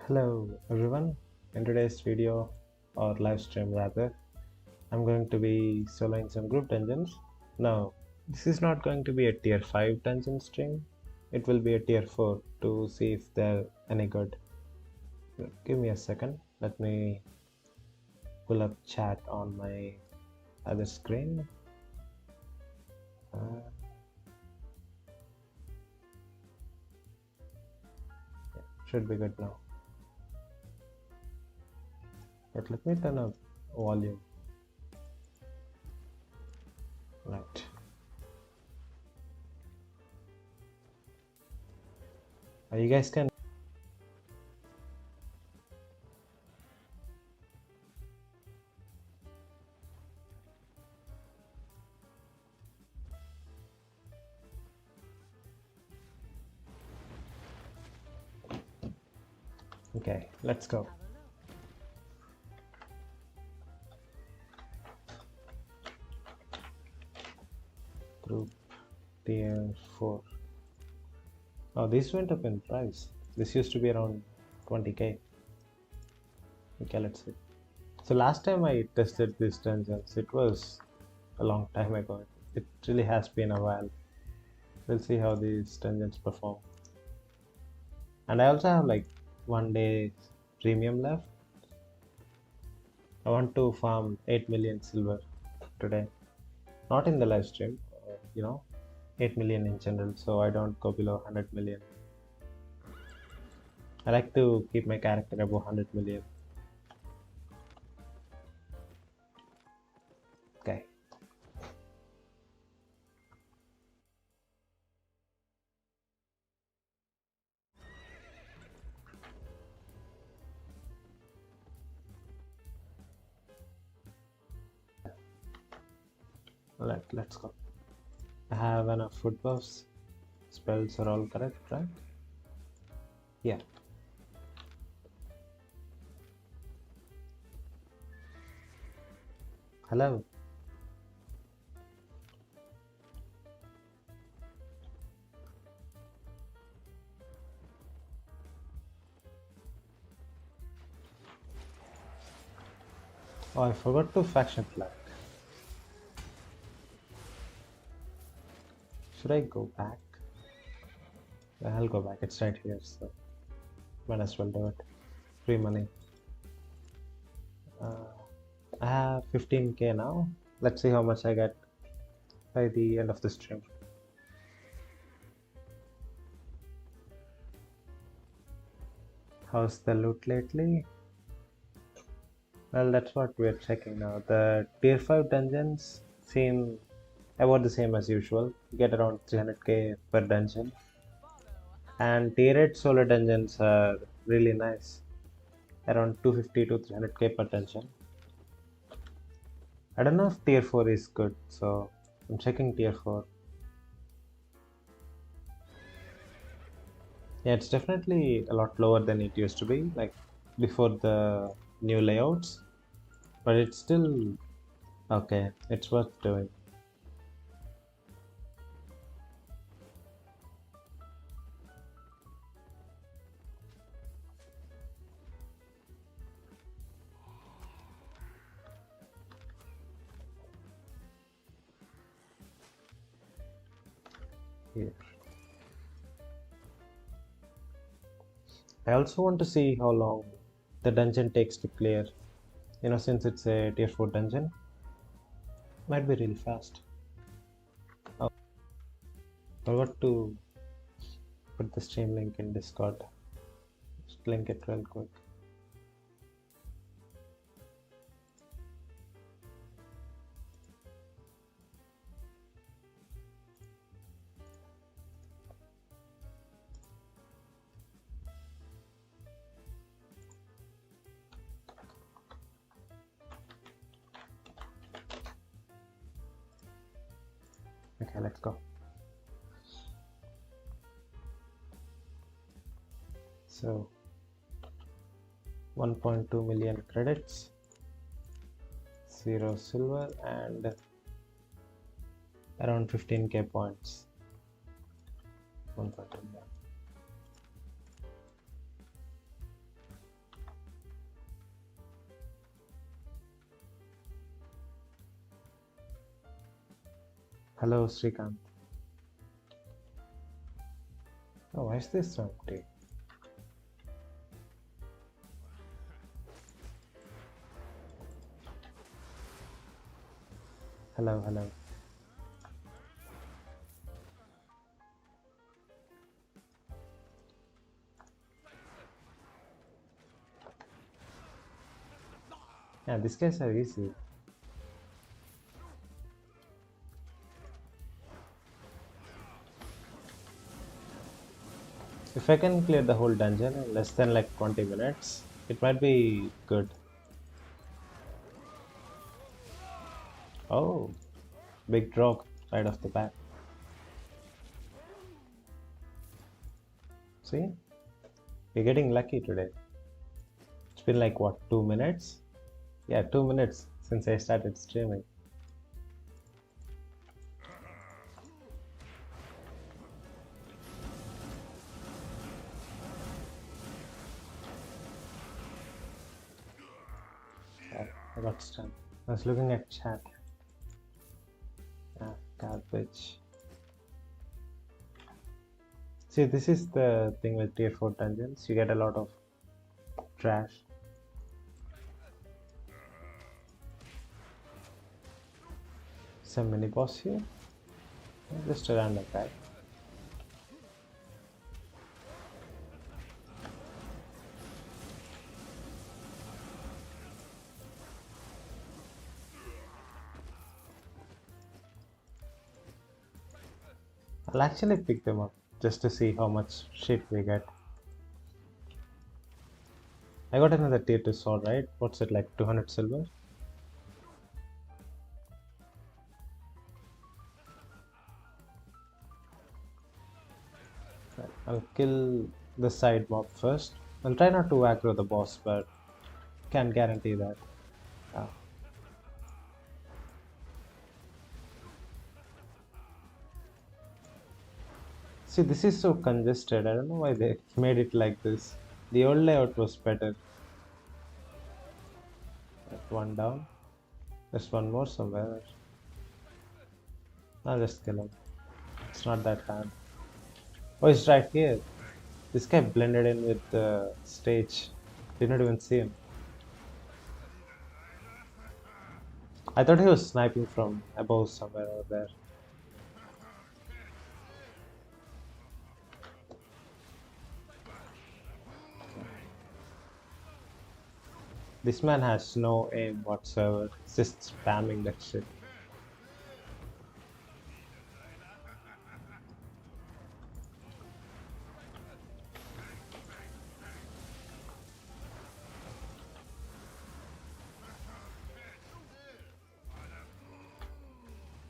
Hello everyone. In today's video or live stream rather, I'm going to be soloing some group dungeons. Now, this is not going to be a tier 5 dungeon stream. It will be a tier 4 to see if they're any good. Give me a second. Let me pull up chat on my other screen. Should be good now. But let me turn up volume. Right. You guys can. Okay, let's go. Group tier 4. Oh, this went up in price. This used to be around 20k. Okay, let's see. So last time I tested these dungeons, it was a long time ago. It really has been a while. We'll see how these dungeons perform. And I also have like 1 day premium left. I want to farm 8 million silver today. Not in the live stream, 8 million in general, so I don't go below 100 million. I like to keep my character above 100 million. Okay. Let's go. I have enough food buffs. Spells are all correct, right? Yeah. Hello. Oh, I forgot to faction flag. Should I go back? I'll go back. It's right here, so might as well do it. Free money. I have 15k now. Let's see how much I get by the end of the stream. How's the loot lately? Well, that's what we're checking now. The tier 5 dungeons seem about the same as usual. You get around 300k per dungeon. And tier 8 solo dungeons are really nice. Around 250 to 300k per dungeon. I don't know if tier 4 is good, so I'm checking tier 4. Yeah, it's definitely a lot lower than it used to be, like before the new layouts, but it's still okay. It's worth doing. Here. I also want to see how long the dungeon takes to clear. Since it's a tier 4 dungeon, might be really fast. I forgot to put the stream link in Discord. Just link it real quick. Okay, let's go. So 1.2 million credits, 0 silver, and around 15k points. 1.2 million. Hello, Srikanth. Oh, why is this so empty? Hello, hello. Yeah, these guys are easy. If I can clear the whole dungeon in less than like 20 minutes, it might be good. Oh, big drop right off the bat. See, you're getting lucky today. It's been like what, 2 minutes? Yeah, 2 minutes since I started streaming. I got stunned. I was looking at chat. Ah, garbage. See, this is the thing with tier 4 dungeons. You get a lot of trash. Some mini boss here. Just a random guy. I'll actually pick them up just to see how much shit we get. I got another tier 2 sword, right? What's it like? 200 silver? Right, I'll kill the side mob first. I'll try not to aggro the boss, but can't guarantee that. Ah. See, this is so congested. I don't know why they made it like this. The old layout was better. That's one down. There's one more somewhere. I'll just kill him. It's not that hard. Oh, he's right here. This guy blended in with the stage. Did not even see him. I thought he was sniping from above somewhere over there. This man has no aim whatsoever. He's just spamming that shit.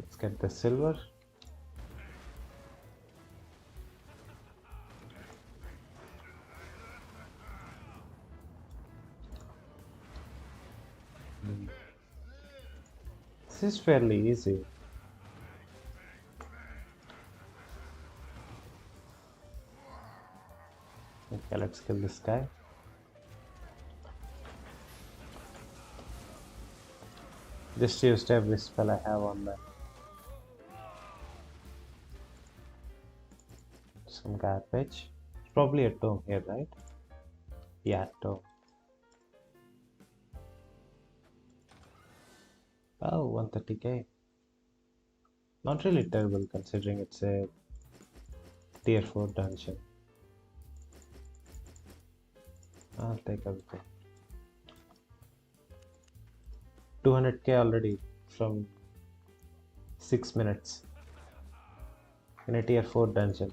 Let's get the silver. This is fairly easy. Okay, let's kill this guy. Just used every spell I have on that. Some garbage. It's probably a tome here, right? Yeah, tome. Oh, 130k. Not really terrible considering it's a tier 4 dungeon. I'll take everything. 200k already from 6 minutes in a tier 4 dungeon.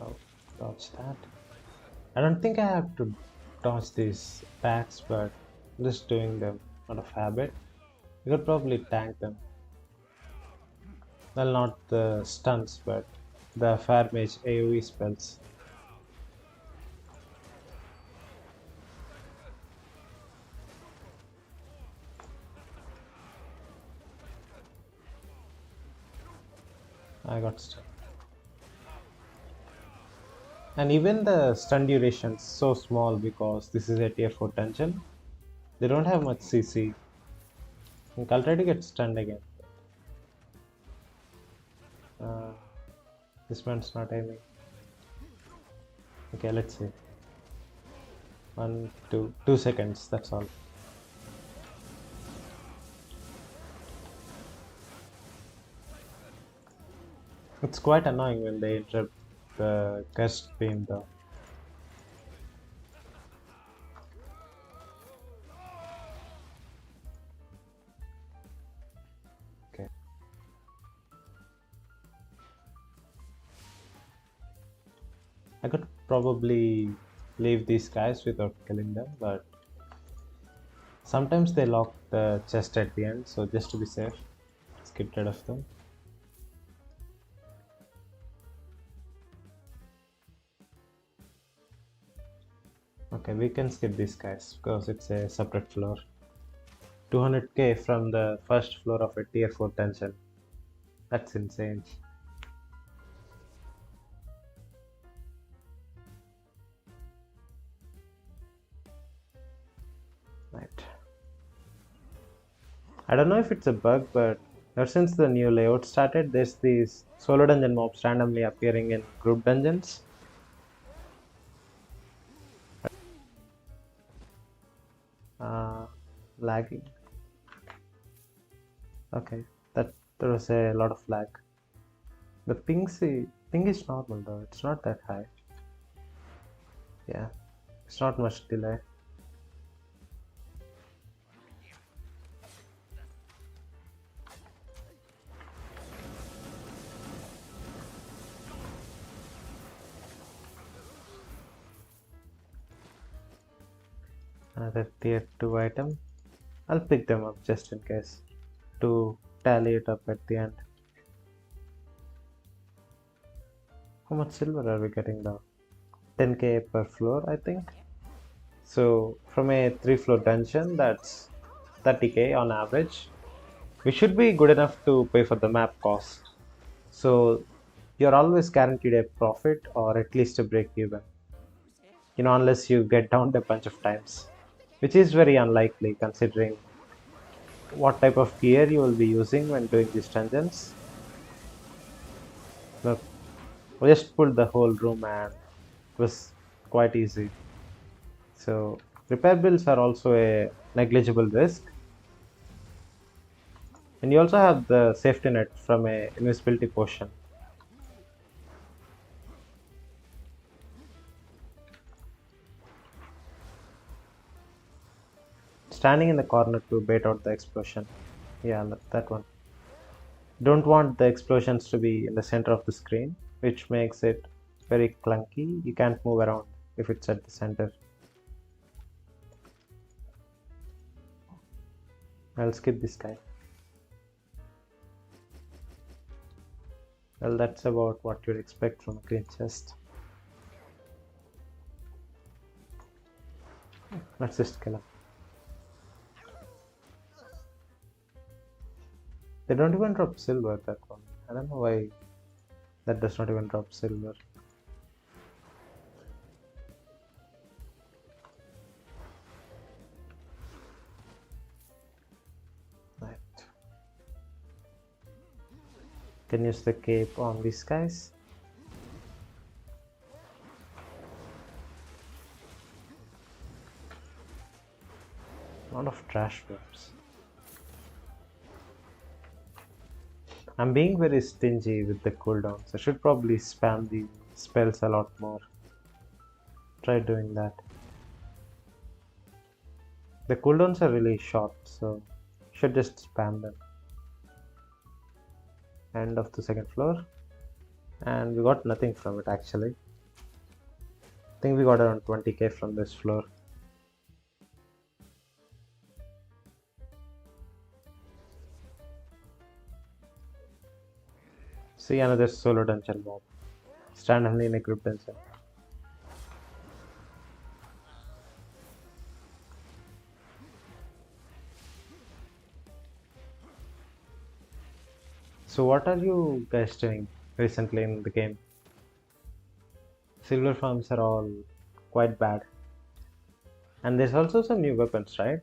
Oh, dodge that. I don't think I have to dodge these attacks, but I'm just doing them out of habit. You could probably tank them. Well, not the stuns, but the Fire Mage AoE spells. I got stunned. And even the stun duration is so small because this is a tier 4 dungeon. They don't have much CC. I think I'll try to get stunned again. Uh, this one's not aiming. Okay, let's see. 2 seconds, that's all. It's quite annoying when they interrupt the gust beam though. Okay. I could probably leave these guys without killing them, but sometimes they lock the chest at the end, so just to be safe, let's get rid of them. Okay, we can skip these guys because it's a separate floor. 200k from the first floor of a tier 4 dungeon. That's insane. Right. I don't know if it's a bug, but ever since the new layout started, there's these solo dungeon mobs randomly appearing in group dungeons. Lagging. Okay, that there was a lot of lag. The ping is normal though, it's not that high. Yeah, it's not much delay. Another tier 2 item. I'll pick them up just in case to tally it up at the end. How much silver are we getting now? 10k per floor, I think. So from a 3-floor dungeon, that's 30k on average. We should be good enough to pay for the map cost. So you're always guaranteed a profit or at least a break even. Unless you get downed a bunch of times, which is very unlikely considering what type of gear you will be using when doing these dungeons. Look, we just pulled the whole room and it was quite easy. So repair bills are also a negligible risk. And you also have the safety net from a invisibility potion. Standing in the corner to bait out the explosion. Yeah, that one. Don't want the explosions to be in the center of the screen, which makes it very clunky. You can't move around if it's at the center. I'll skip this guy. Well, that's about what you'd expect from a green chest. Let's just kill him. They don't even drop silver, that one. I don't know why that does not even drop silver. Right. Can use the cape on these guys. A lot of trash webs. I'm being very stingy with the cooldowns. I should probably spam the spells a lot more. Try doing that. The cooldowns are really short, so should just spam them. End of the second floor. And we got nothing from it actually. I think we got around 20k from this floor. See another solo dungeon mob. Randomly in a group dungeon. So what are you guys doing recently in the game? Silver farms are all quite bad. And there's also some new weapons, right?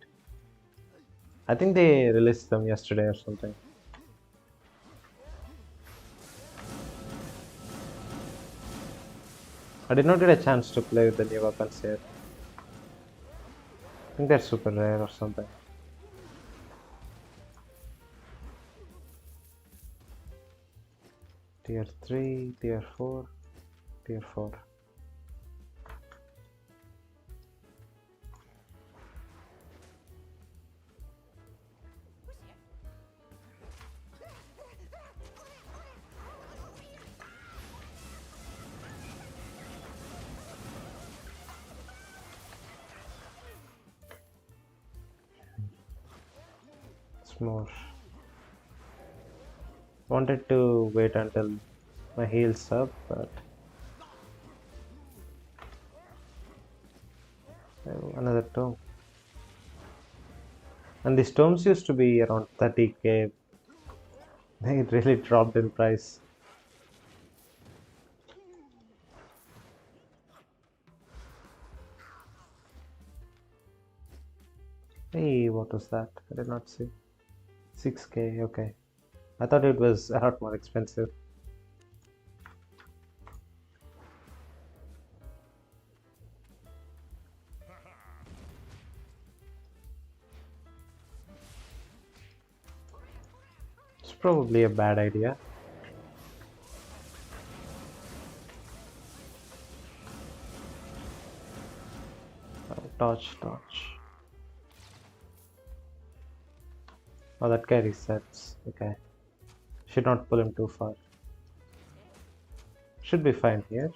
I think they released them yesterday or something. I did not get a chance to play with the new weapons yet. I think they're super rare or something. Tier 3, Tier 4, Tier 4. It's more. Wanted to wait until my heal's up, but another tome. And these tomes used to be around 30k. They really dropped in price. Hey, what was that? I did not see. 6k, okay. I thought it was a lot more expensive. It's probably a bad idea. Torch. Oh, that guy resets. Okay. Should not pull him too far. Should be fine here.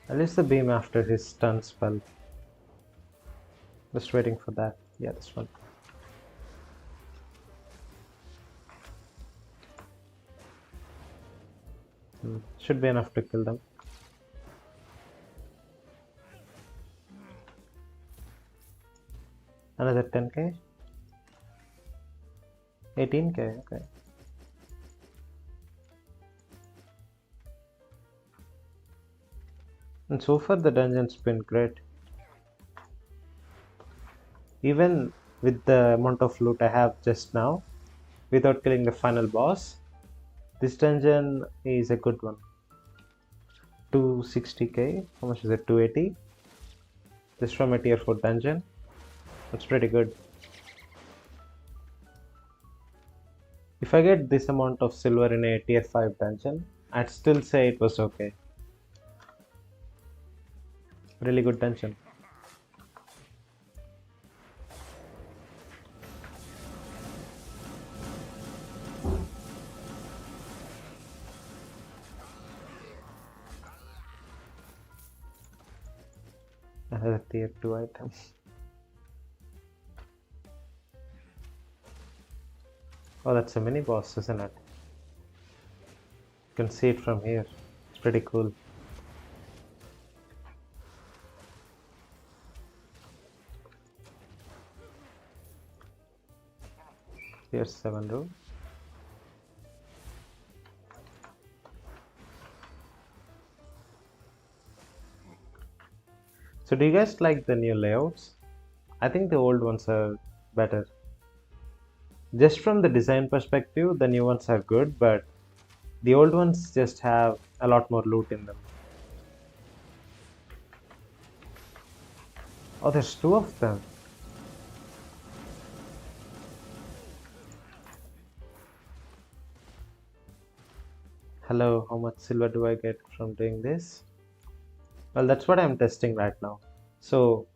I'll use the beam after his stun spell. Just waiting for that. Yeah, this one. Should be enough to kill them. Another 10k? 18k, okay. And so far the dungeon's been great. Even with the amount of loot I have just now, without killing the final boss, this dungeon is a good one. 260k, how much is it? 280? Just from a tier 4 dungeon. That's pretty good. If I get this amount of silver in a tier 5 dungeon, I'd still say it was okay. Really good dungeon. Another tier 2 item. Oh, that's a mini boss, isn't it? You can see it from here. It's pretty cool. Here's 7 room. So do you guys like the new layouts? I think the old ones are better. Just from the design perspective, the new ones are good, but the old ones just have a lot more loot in them. Oh, there's 2 of them. Hello, how much silver do I get from doing this? Well, that's what I'm testing right now. So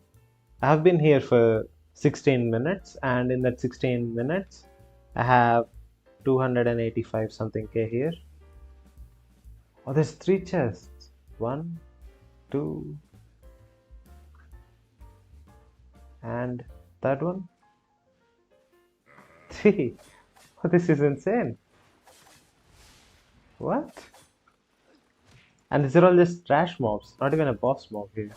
I have been here for 16 minutes, and in that 16 minutes I have 285 something k here. Oh, there's 3 chests. 1, 2, and that one. 3. Oh, this is insane. What? And these are all just trash mobs, not even a boss mob here.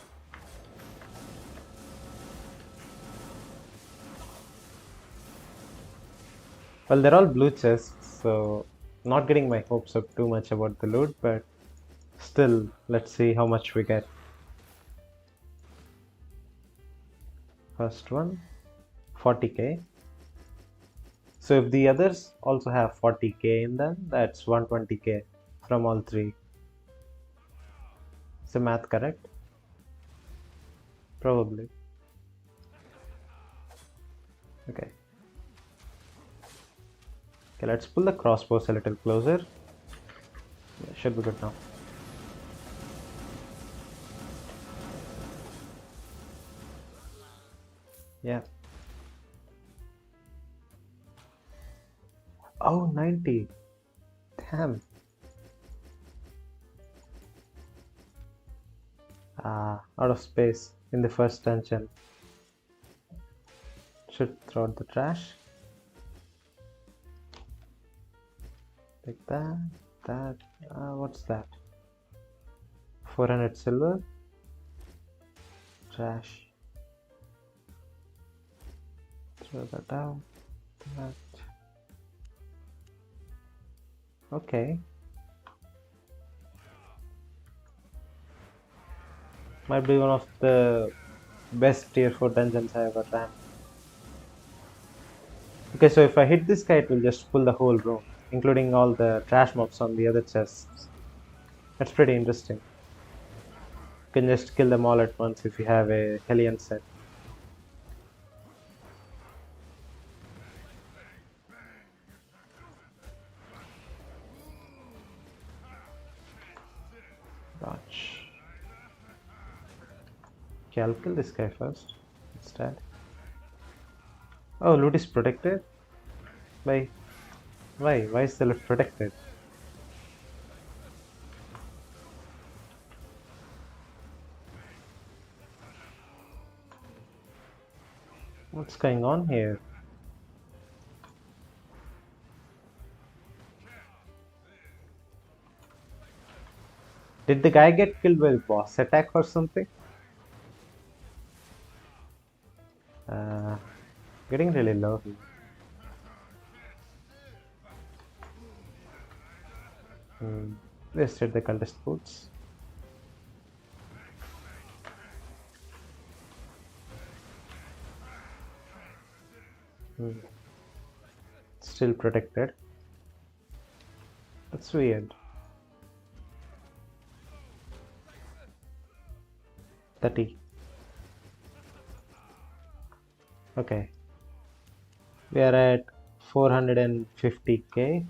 Well, they're all blue chests, so not getting my hopes up too much about the loot, but Still, let's see how much we get. First one, 40k. So if the others also have 40k in them, that's 120k from all three. Is the math correct? Probably. Okay. Okay, let's pull the crossbows a little closer. Yeah, should be good now. Yeah. Oh, 90. Damn. Out of space in the first dungeon. Should throw out the trash. Take that. What's that? 400 silver. Trash. Throw that out. That. Okay. Might be one of the best tier 4 dungeons I ever ran. Okay, so if I hit this guy, it will just pull the whole room, including all the trash mobs on the other chests. That's pretty interesting. You can just kill them all at once if you have a Hellion set. Dodge. Okay, I'll kill this guy first instead. Oh, loot is protected? Why? Why is the loot protected? What's going on here? Did the guy get killed by the boss attack or something? Uh, Getting really low here. Wasted the contest boots. Still protected. That's weird. 30. Okay. We are at 450k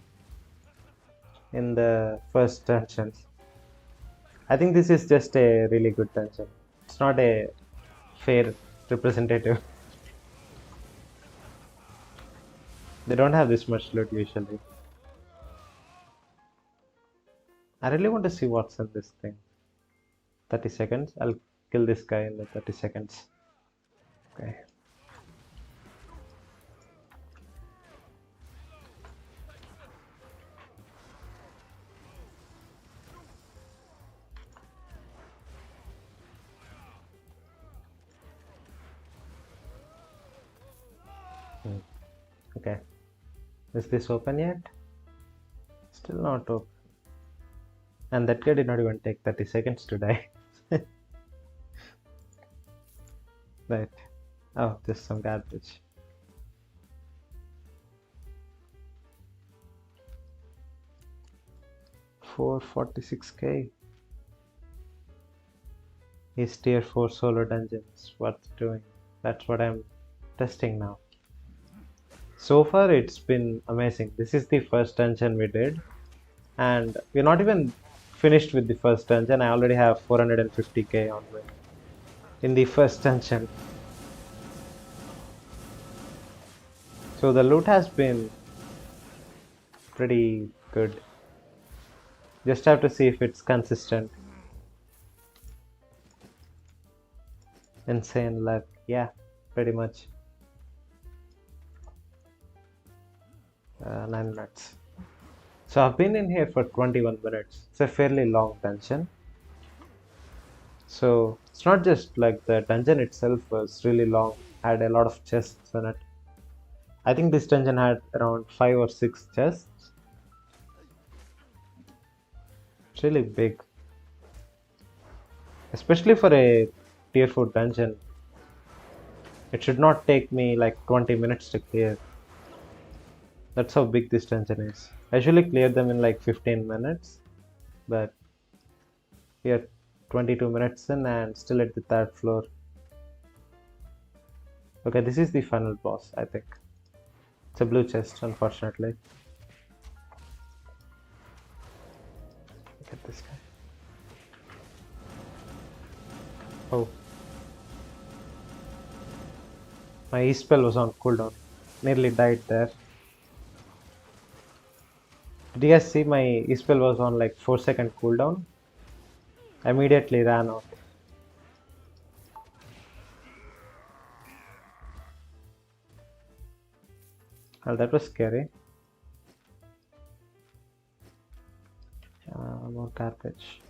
in the first dungeon. I think this is just a really good dungeon. It's not a fair representative. They don't have this much loot usually. I really want to see what's in this thing. 30 seconds. I'll kill this guy in the 30 seconds. Okay. Okay. Is this open yet? Still not open. And that guy did not even take 30 seconds to die. Right. Oh, just some garbage. $446k. Is tier 4 solo dungeons worth doing? That's what I'm testing now. So far it's been amazing. This is the first dungeon we did, and we're not even finished with the first dungeon. I already have 450k on me in the first dungeon. So the loot has been pretty good. Just have to see if it's consistent. Insane luck. Yeah, pretty much. 9 minutes. So I've been in here for 21 minutes. It's a fairly long dungeon. So it's not just like the dungeon itself was really long, had a lot of chests in it. I think this dungeon had around 5 or 6 chests. It's really big. Especially for a tier 4 dungeon. It should not take me like 20 minutes to clear. That's how big this dungeon is. I usually clear them in like 15 minutes, but we are 22 minutes in and still at the third floor. Okay, this is the final boss, I think. It's a blue chest, unfortunately. Look at this guy. Oh. My E-spell was on cooldown. Nearly died there. Did you guys see my E-spell was on like 4-second cooldown? I immediately ran out. Well, that was scary. More garbage.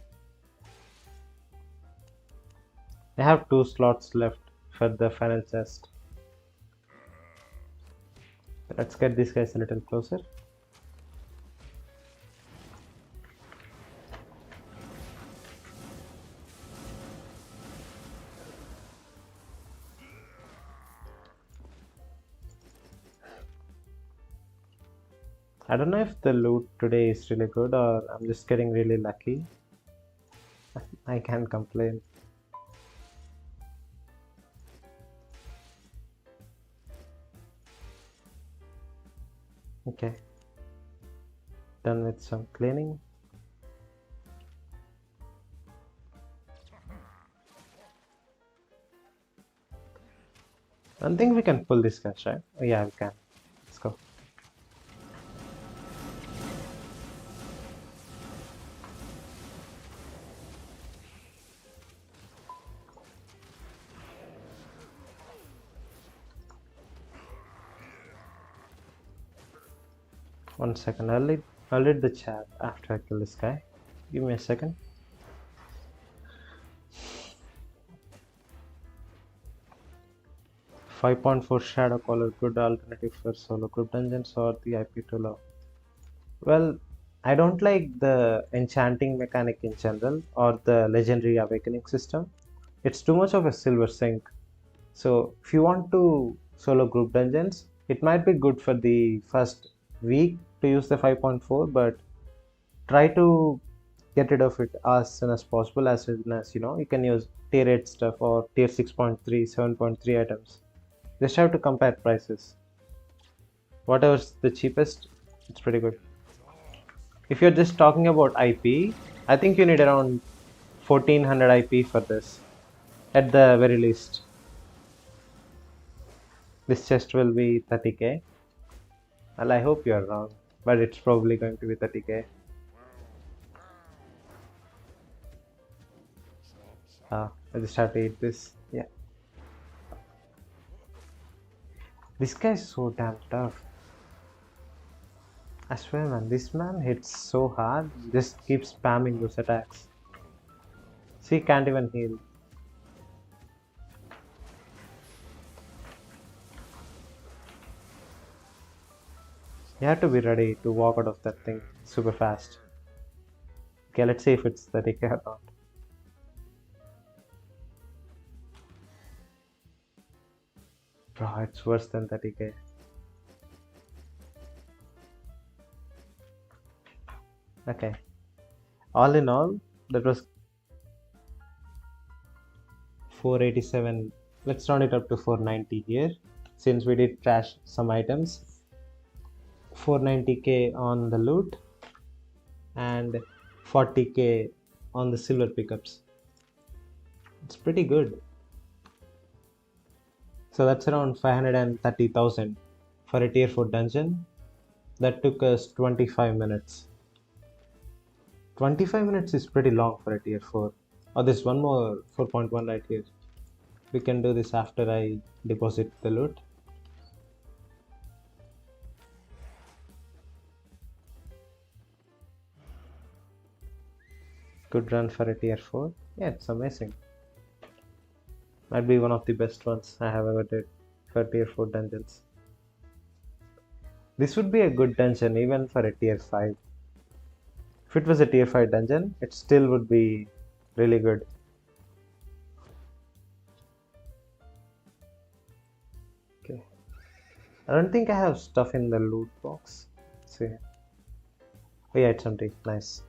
I have 2 slots left for the final chest. Let's get these guys a little closer. I don't know if the loot today is really good or I'm just getting really lucky. I can't complain. Okay. Done with some cleaning. I think we can pull this guy, right? Oh, yeah, we can. Let's go. One second. I'll read the chat after I kill this guy. Give me a second. "5.4 Shadow Caller good alternative for solo group dungeons or the IP too low?" Well, I don't like the enchanting mechanic in general or the legendary awakening system. It's too much of a silver sink. So if you want to solo group dungeons, it might be good for the first week to use the 5.4, but try to get rid of it as soon as possible, as soon as you can use tier 8 stuff or tier 6.3, 7.3 items. Just have to compare prices. Whatever's the cheapest, it's pretty good. If you're just talking about IP, I think you need around 1400 IP for this, at the very least. This chest will be 30k. Well, I hope you're wrong, but it's probably going to be 30k. I just have to eat this. Yeah. This guy is so damn tough. I swear, man, this man hits so hard, just keeps spamming those attacks. See, can't even heal. You have to be ready to walk out of that thing super fast. Okay, let's see if it's 30k or not. Bro, it's worse than 30k. Okay. All in all, that was 487. Let's round it up to 490 here, since we did trash some items. 490k on the loot and 40k on the silver pickups. It's pretty good. So that's around 530,000 for a tier 4 dungeon. That took us 25 minutes. 25 minutes is pretty long for a tier 4. Oh, there's one more 4.1 right here. We can do this after I deposit the loot. Good run for a tier 4. Yeah, it's amazing. Might be one of the best ones I have ever did for tier 4 dungeons. This would be a good dungeon even for a tier 5. If it was a tier 5 dungeon, it still would be really good. I don't think I have stuff in the loot box. Let's see. Oh yeah, it's empty. Nice.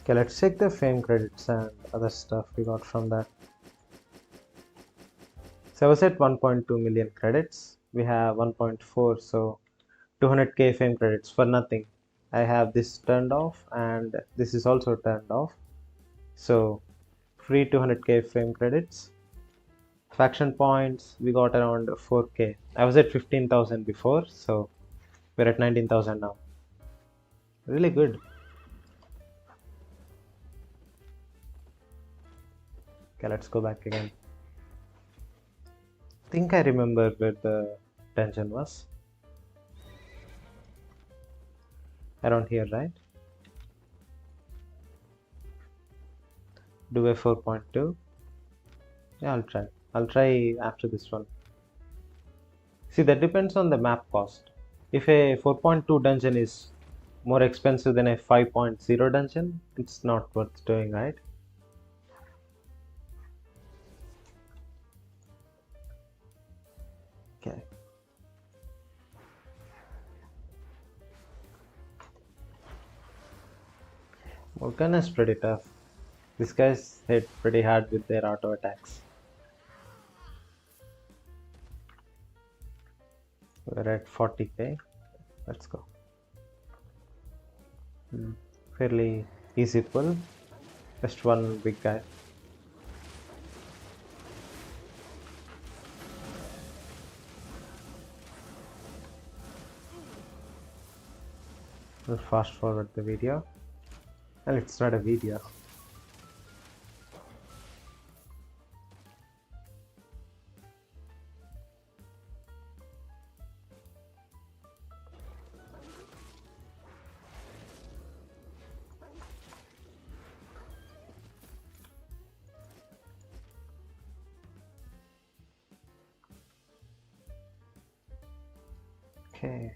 Okay, let's check the fame credits and other stuff we got from that. So I was at 1.2 million credits. We have 1.4, so 200k fame credits for nothing. I have this turned off and this is also turned off. So free 200k fame credits. Faction points, we got around 4k. I was at 15,000 before, so we're at 19,000 now. Really good. Okay, let's go back again. I think I remember where the dungeon was. Around here, right? Do a 4.2. Yeah, I'll try after this one. See, that depends on the map cost. If a 4.2 dungeon is more expensive than a 5.0 dungeon, it's not worth doing, right? Okay. Morgan is pretty tough. These guys hit pretty hard with their auto attacks. We're at 40k. Let's go. Fairly easy pull. Just one big guy. We'll fast forward the video. Well, it's not a video. Okay.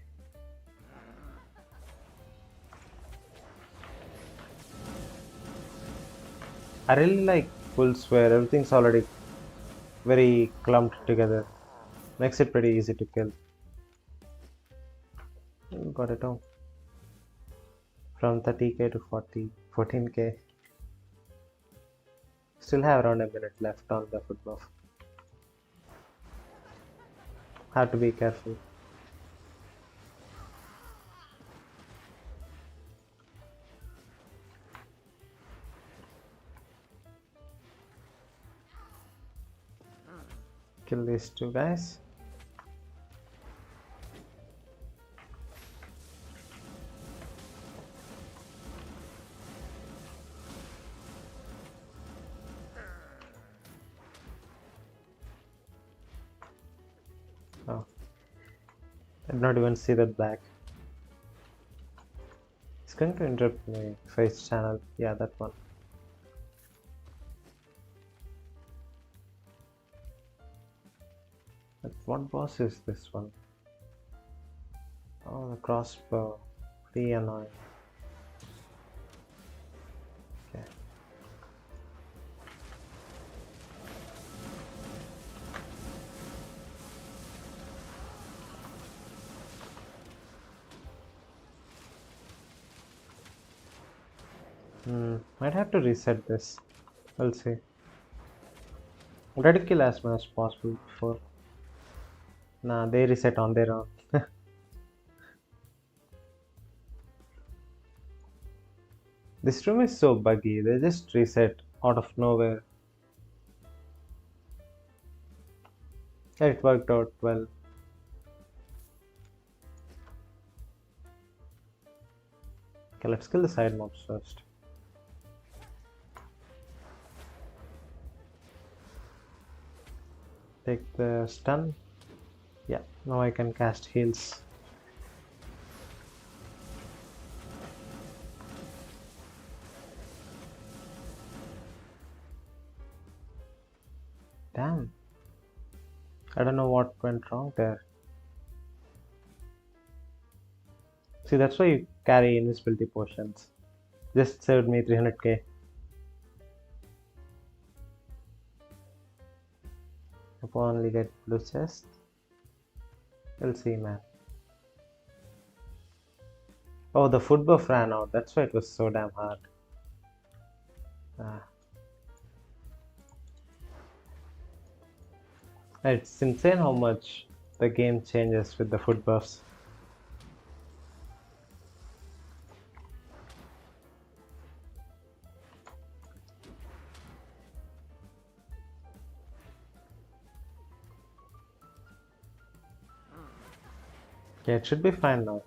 I really like pulls where everything's already very clumped together. Makes it pretty easy to kill. Got it all. From 30k to 14k. Still have around a minute left on the foot buff. Have to be careful. Kill these two guys. Oh, I did not even see that black. It's going to interrupt my face channel. Yeah, that one. But what boss is this one? Oh, the crossbow. Pretty annoying. Okay. Might have to reset this. We'll see. I'll try to kill as much as possible before. Nah, they reset on their own. This room is so buggy, they just reset out of nowhere. It worked out well. Okay, let's kill the side mobs first. Take the stun. Yeah, now I can cast heals. Damn. I don't know what went wrong there. See, that's why you carry invisibility potions. Just saved me 300k. If I only get blue chest, we'll see, man. Oh, the food buff ran out. That's why it was so damn hard. Ah. It's insane how much the game changes with the food buffs. Yeah, it should be fine now.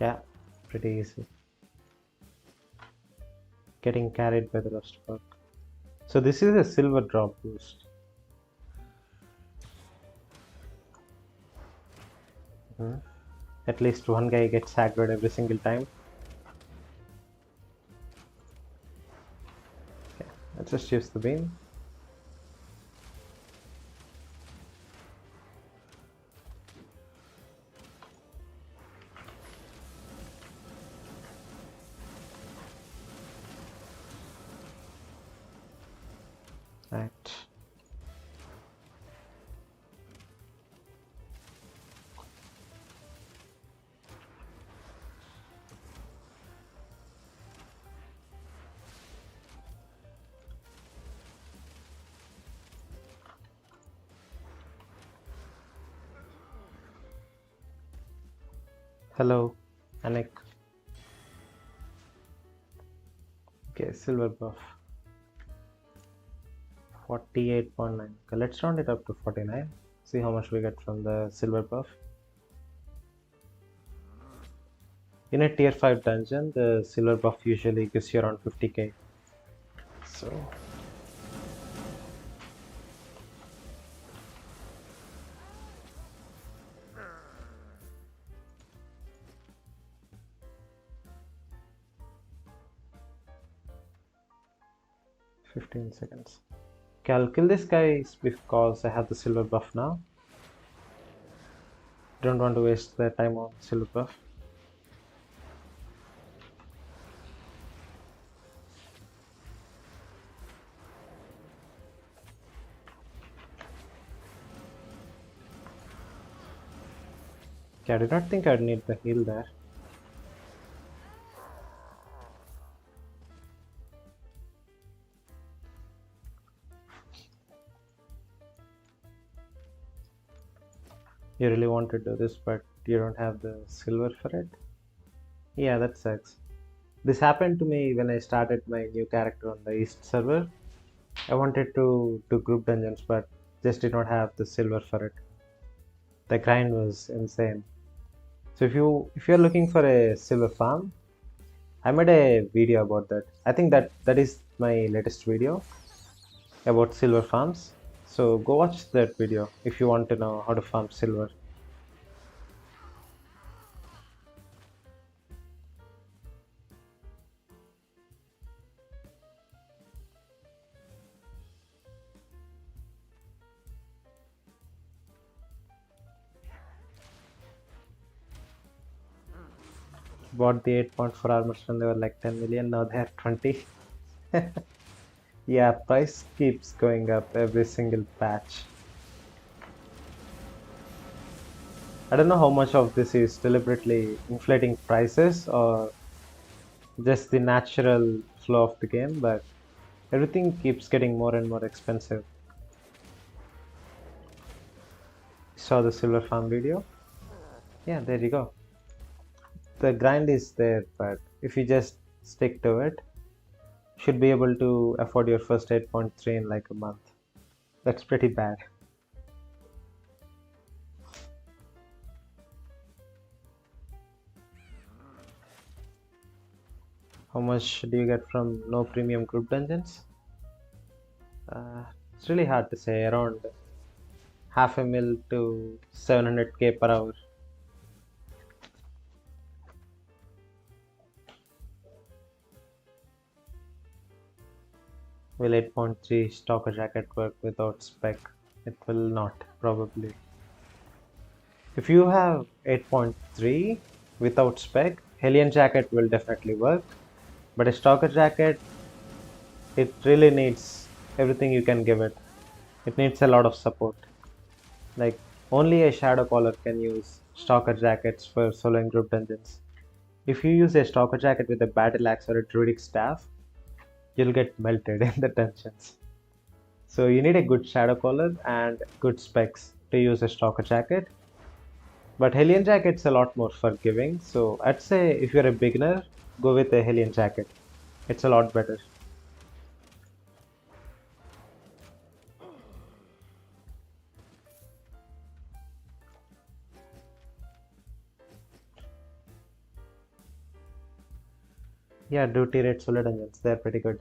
Yeah, pretty easy. Getting carried by the rust bug. So this is a silver drop boost. At least one guy gets aggroed every single time. Okay, let's just use the beam. Right. Hello, Anik. Okay, silver buff. 48.9. Okay, let's round it up to 49. See how much we get from the silver buff. In a tier 5 dungeon, the silver buff usually gives you around 50k. So 15 seconds. Okay, I'll kill this guy because I have the silver buff now. Don't want to waste the time on silver buff. Okay, I did not think I'd need the heal there. You really want to do this, but you don't have the silver for it? Yeah, that sucks. This happened to me when I started my new character on the East server. I wanted to do group dungeons, but just did not have the silver for it. The grind was insane. So if you're looking for a silver farm, I made a video about that. I think that is my latest video about silver farms. So go watch that video if you want to know how to farm silver. Bought the 8.4 armors when they were like 10 million, now they are 20. Yeah, price keeps going up every single patch. I don't know how much of this is deliberately inflating prices or just the natural flow of the game, but everything keeps getting more and more expensive. Saw the silver farm video? Yeah, there you go. The grind is there, but if you just stick to it, you should be able to afford your first 8.3 in like a month. That's pretty bad. How much do you get from no premium group dungeons? It's really hard to say, around half a mil to 700k per hour. Will 8.3 stock a jacket work without spec? It will not, probably. If you have 8.3 without spec, Hellion Jacket will definitely work. But a Stalker Jacket, it really needs everything you can give it. It needs a lot of support. Like, only a Shadow Caller can use Stalker Jackets for soloing group dungeons. If you use a Stalker Jacket with a Battle Axe or a Druidic Staff, you'll get melted in the dungeons. So you need a good Shadow Caller and good specs to use a Stalker Jacket. But Hellion Jacket's a lot more forgiving, so I'd say if you're a beginner, go with a Hellion Jacket. It's a lot better. Yeah, do tier 8 solo dungeons, they're pretty good.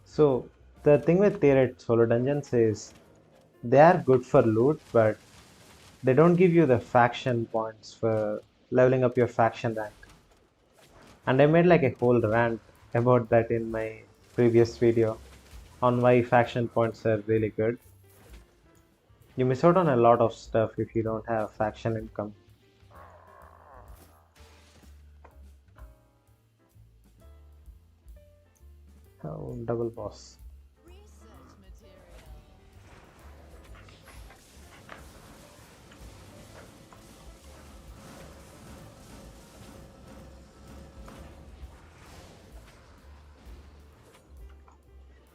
So the thing with tier 8 solo dungeons is they are good for loot, but they don't give you the faction points for leveling up your faction rank. And I made like a whole rant about that in my previous video on why faction points are really good. You miss out on a lot of stuff if you don't have faction income. Oh, double boss.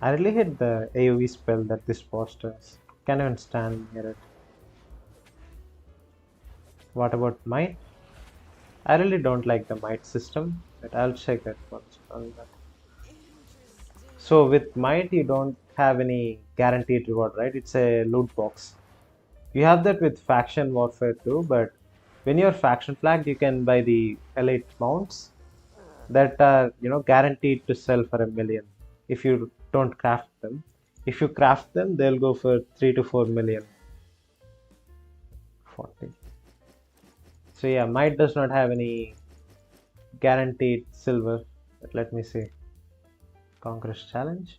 I really hate the AoE spell that this boss does. Can't even stand near it. What about might? I really don't like the might system, but I'll check that once on that. So with might, you don't have any guaranteed reward, right? It's a loot box. You have that with faction warfare too, but when you're faction flagged, you can buy the elite mounts that are guaranteed to sell for 1 million if you don't craft them. If you craft them, they'll go for 3 to 4 million. 40. So yeah, might does not have any guaranteed silver. But let me see. Conquest challenge.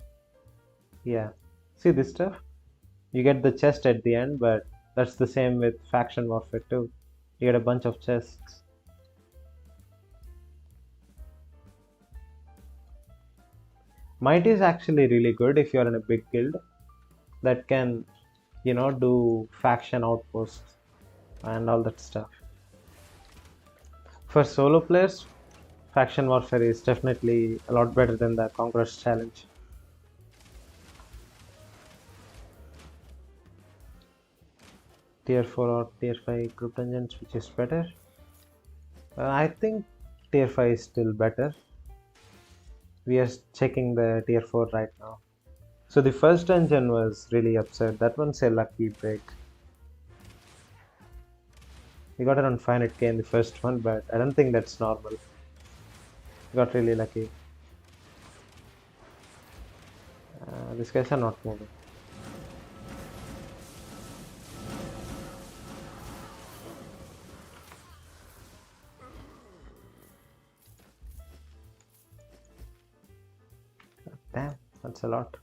Yeah. See this stuff? You get the chest at the end, but that's the same with faction warfare too. You get a bunch of chests. Might is actually really good if you're in a big guild that can, do faction outposts and all that stuff. For solo players, faction warfare is definitely a lot better than the Conquest challenge. Tier 4 or tier 5 group dungeons, which is better? I think tier 5 is still better. We are checking the tier 4 right now. So the first dungeon was really absurd. That one's a lucky break. We got around 500k in the first one, but I don't think that's normal. We got really lucky. These guys are not moving. Damn, that's a lot.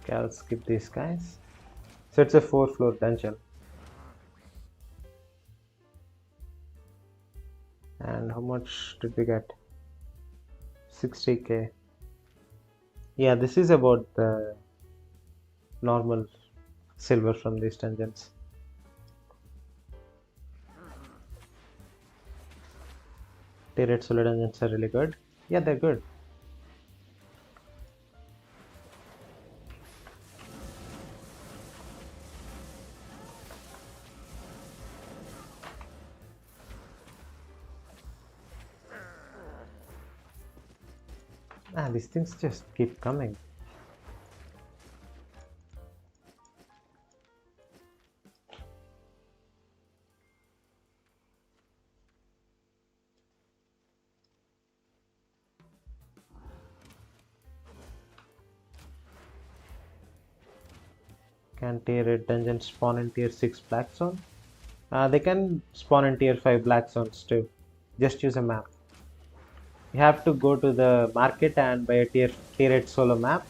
Okay, I'll skip these guys. So it's a 4-floor dungeon. And how much did we get? 60k. Yeah, this is about the normal silver from these dungeons. Tier 8 solo dungeons are really good. Yeah, they're good. These things just keep coming. Can tier 8 dungeons spawn in tier 6 black zone? They can spawn in tier 5 black zones too. Just use a map. You have to go to the market and buy a tier 8 solo map.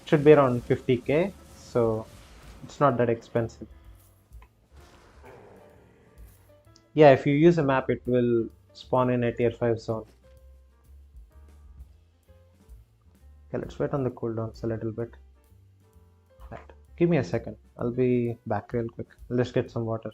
It should be around 50k, so it's not that expensive. Yeah, if you use a map, it will spawn in a tier 5 zone. Okay, let's wait on the cooldowns a little bit. Right. Give me a second. I'll be back real quick. I'll just get some water.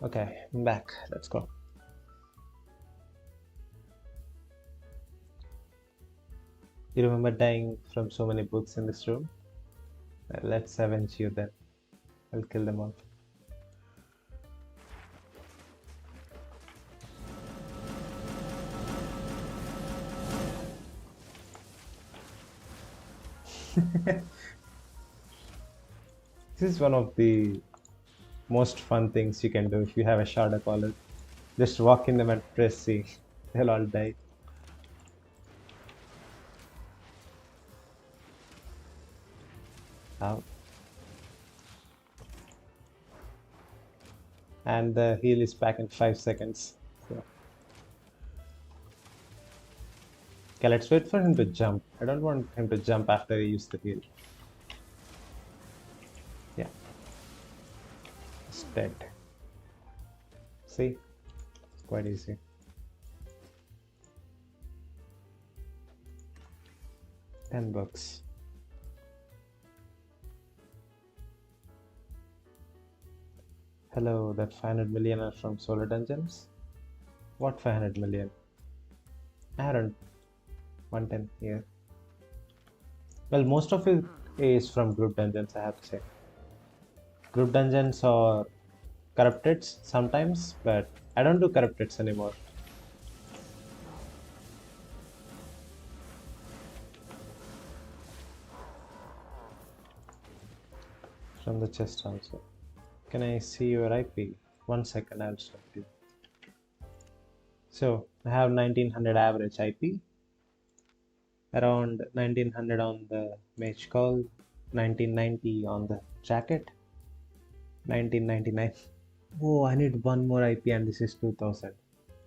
Okay, I'm back. Let's go. You remember dying from so many books in this room? Let's avenge you then. I'll kill them all. This is one of the most fun things you can do if you have a Shard Caller. Just walk in them and press C. They'll all die. Out. And the heal is back in 5 seconds. So. Okay, let's wait for him to jump. I don't want him to jump after he used the heal. Yeah. It's dead. See? Quite easy. $10. Hello, that 500 million are from Solar Dungeons? What 500 million? I don't 110 here. Well, most of it is from group dungeons, I have to say. Group dungeons or corrupteds sometimes, but I don't do corrupteds anymore. From the chest also. Can I see your IP? 1 second, I'll stop you. So I have 1900 average IP, around 1900 on the mage call, 1990 on the jacket, 1999. Oh, I need one more IP and this is 2000.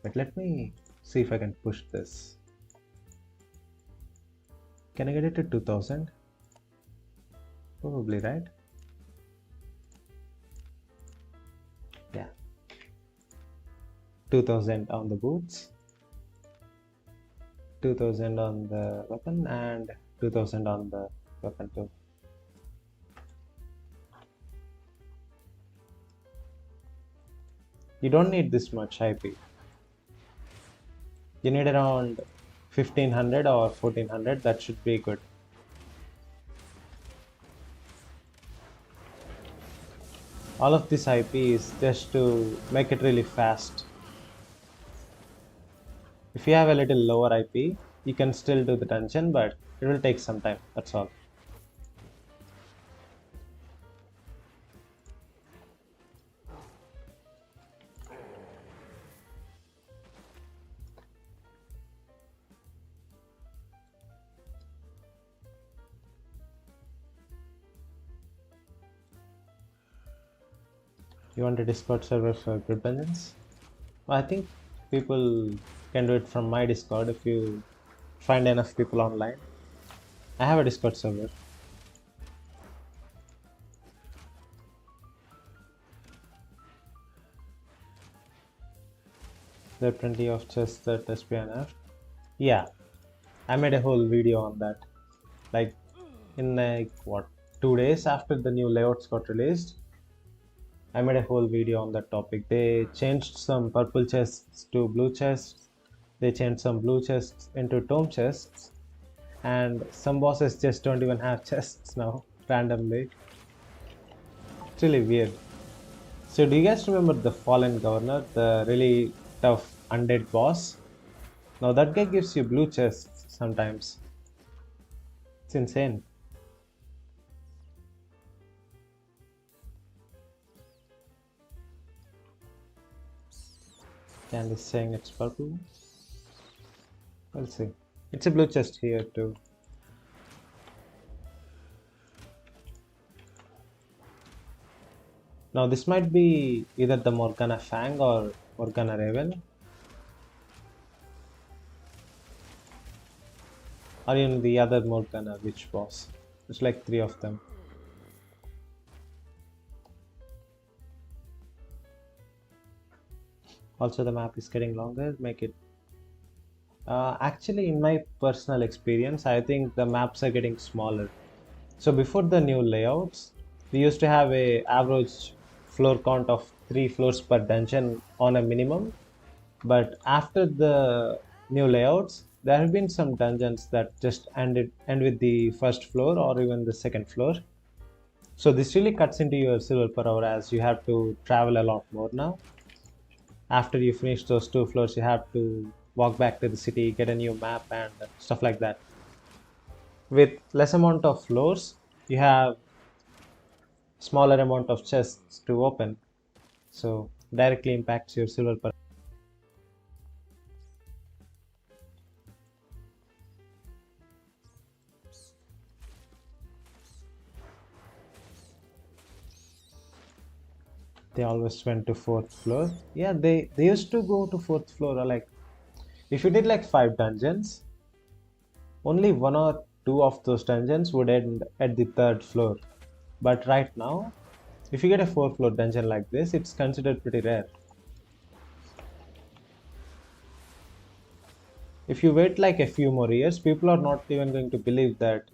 But let me see if I can push this. Can I get it to 2000? Probably, right? Yeah. 2000 on the boots, 2000 on the weapon, and 2000 on the weapon too. You don't need this much IP. You need around 1500 or 1400, that should be good. All of this IP is just to make it really fast. If you have a little lower IP, you can still do the dungeon, but it will take some time, that's all. You want a Discord server for group dungeons? Well, I think people can do it from my Discord if you find enough people online. I have a Discord server. There are plenty of chests at SPNF. Yeah, I made a whole video on that. Like in like what 2 days after the new layouts got released, I made a whole video on that topic. They changed some purple chests to blue chests. They changed some blue chests into tome chests, and some bosses just don't even have chests now randomly. It's really weird. So do you guys remember the Fallen Governor, the really tough undead boss? Now that guy gives you blue chests sometimes. It's insane. Candy's saying it's purple. We'll see. It's a blue chest here too. Now this might be either the Morgana Fang or Morgana Raven, or even the other Morgana Witch boss. There's like 3 of them. Also the map is getting longer, make it... actually in my personal experience, I think the maps are getting smaller. So before the new layouts, we used to have a average floor count of 3 floors per dungeon on a minimum. But after the new layouts, there have been some dungeons that just end with the first floor or even the second floor. So this really cuts into your silver per hour as you have to travel a lot more now. After you finish those 2 floors, you have to walk back to the city, get a new map and stuff like that. With less amount of floors, you have smaller amount of chests to open, so directly impacts your silver per... They always went to 4th floor. Yeah, they used to go to 4th floor, or like if you did like 5 dungeons, only 1 or 2 of those dungeons would end at the 3rd floor. But right now, if you get a 4th floor dungeon like this, it's considered pretty rare. If you wait like a few more years, people are not even going to believe that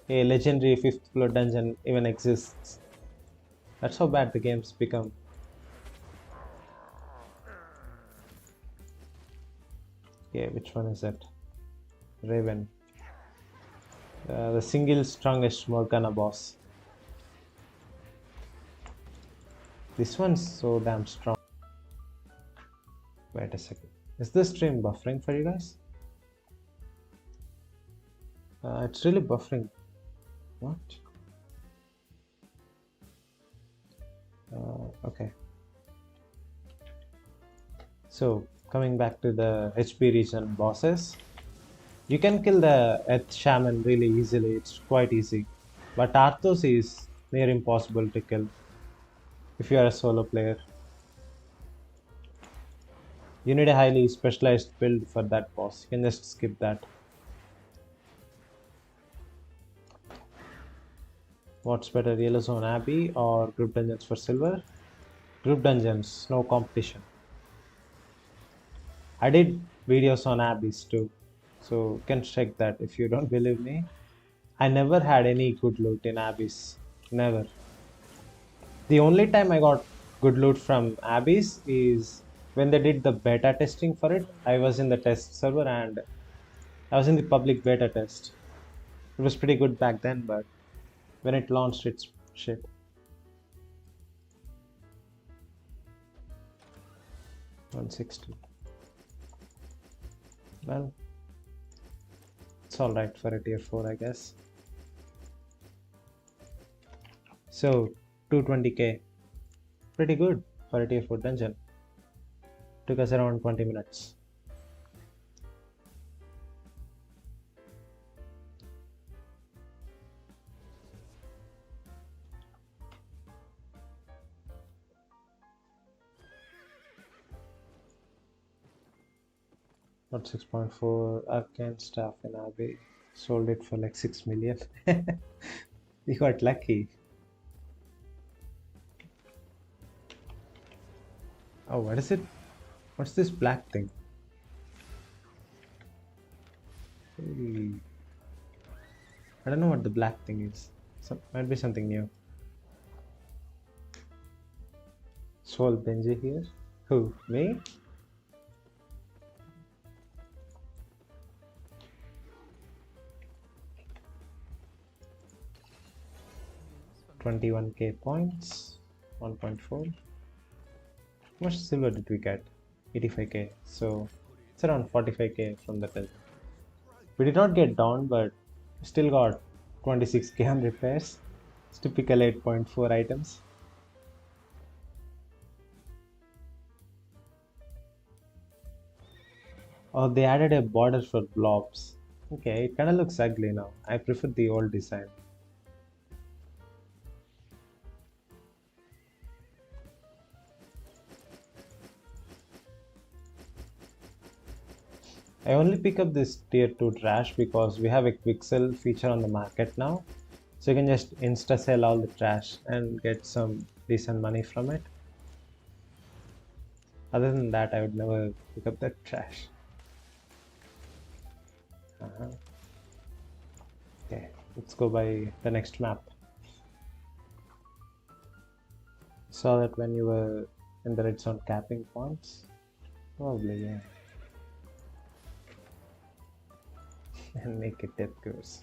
a legendary 5th floor dungeon even exists. That's how bad the games become. Okay, which one is it? Raven. The single strongest Morgana boss. This one's so damn strong. Wait a second. Is this stream buffering for you guys? It's really buffering. What? Okay. So coming back to the HP region bosses, you can kill the Earth Shaman really easily. It's quite easy, but Arthos is near impossible to kill if you are a solo player. You need a highly specialized build for that boss. You can just skip that. What's better, Yellow Zone Abbey or Group Dungeons for Silver? Group Dungeons, no competition. I did videos on Abbeys too, so you can check that if you don't believe me. I never had any good loot in Abbeys. Never. The only time I got good loot from Abbeys is when they did the beta testing for it. I was in the test server and I was in the public beta test. It was pretty good back then, but when it launched, it's shit. 160. Well, it's alright for a tier 4, I guess. So, 220k. Pretty good for a tier 4 dungeon. Took us around 20 minutes. Not 6.4 arcane staff in Abbey. Sold it for like 6 million. You got lucky. Oh, what is it? What's this black thing? Hey, I don't know what the black thing is. Might be something new. Soul Benji here? Who? Me? $21k points. 1.4. How much silver did we get? 85k. So it's around 45k from the test. We did not get down, but still got 26k on repairs. It's typical 8.4 items. Oh, they added a border for blobs. Okay, it kind of looks ugly now. I prefer the old design. I only pick up this tier 2 trash because we have a quick sell feature on the market now. So you can just insta sell all the trash and get some decent money from it. Other than that, I would never pick up that trash. Okay, let's go by the next map. Saw that when you were in the red zone capping points? Probably, yeah. And make it death curse.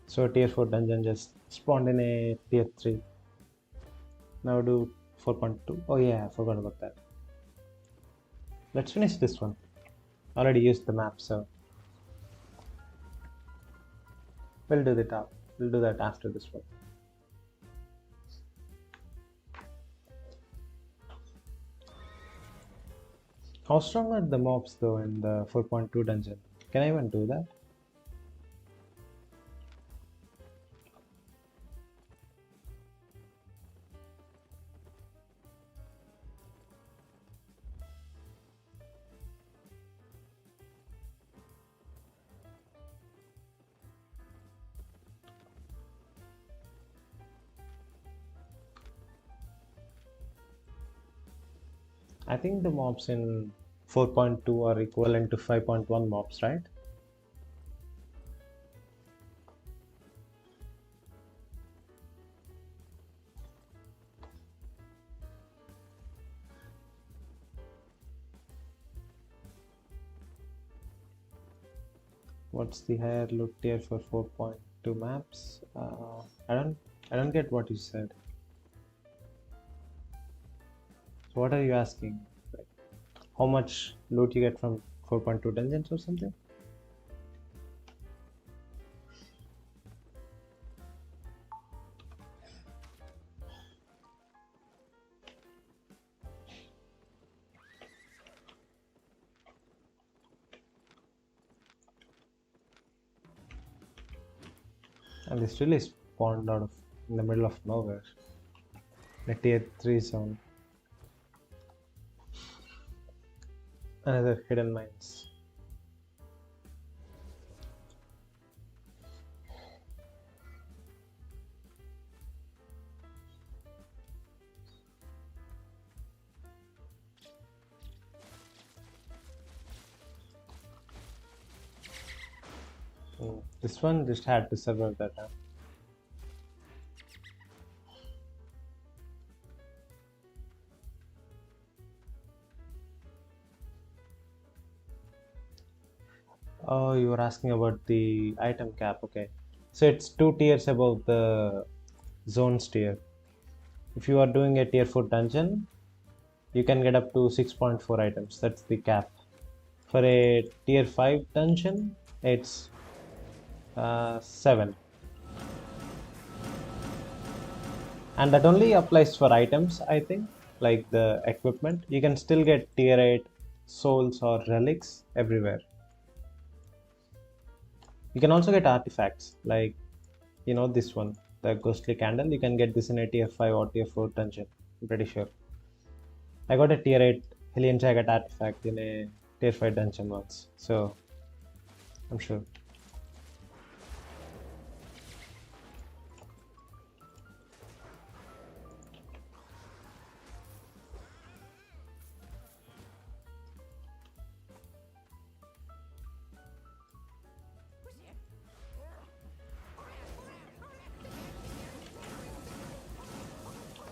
So tier 4 dungeon just spawned in a tier 3. Now do 4.2. Oh yeah, I forgot about that. Let's finish this one. Already used the map, so we'll do that. We'll do that after this one. How strong are the mobs though in the 4.2 dungeon? Can I even do that? I think the mobs in 4.2 are equivalent to 5.1 mobs, right? What's the higher loot tier for 4.2 maps? I don't get what you said. So what are you asking? Like, how much loot you get from 4.2 dungeons or something? And this really spawned out of in the middle of nowhere. A tier 3 zone. Another hidden mines. This one just had to survive that. Oh, you were asking about the item cap. Okay, so it's 2 tiers above the zones tier. If you are doing a tier 4 dungeon, you can get up to 6.4 items. That's the cap. For a tier 5 dungeon, it's 7. And that only applies for items, I think, like the equipment. You can still get tier 8 souls or relics everywhere. You can also get artifacts, like, you know, this one, the ghostly candle. You can get this in a tier 5 or tier 4 dungeon, I'm pretty sure. I got a tier 8 Hellion Jacket artifact in a tier 5 dungeon once, so I'm sure.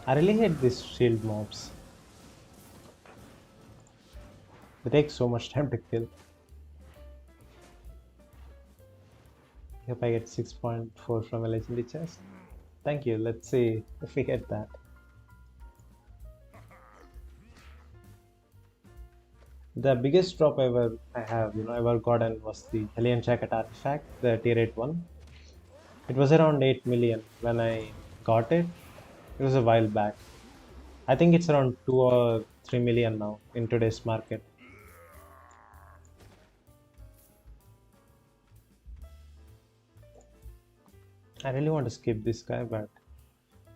I really hate these shield mobs. They take so much time to kill. Hope I get 6.4 from a legendary chest. Thank you. Let's see if we get that. The biggest drop I have ever gotten was the Hellion Jacket artifact, the tier 8 one. It was around 8 million when I got it. It was a while back. I think it's around 2 or 3 million now in today's market. I really want to skip this guy, but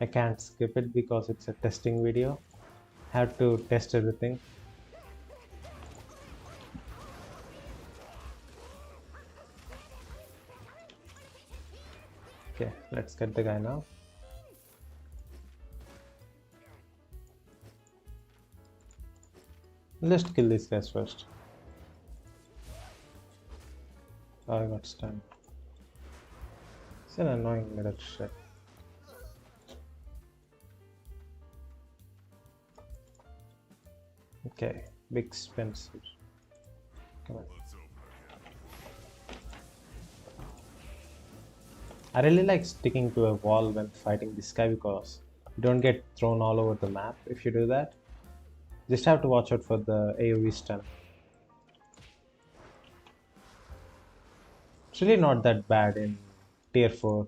I can't skip it because it's a testing video. I have to test everything. Okay, let's get the guy now. Let's kill these guys first. Oh, I got stunned. It's an annoying little shit. Okay, big Spencer. Come on. I really like sticking to a wall when fighting this guy because you don't get thrown all over the map if you do that. Just have to watch out for the AoE stun. It's really not that bad in tier 4.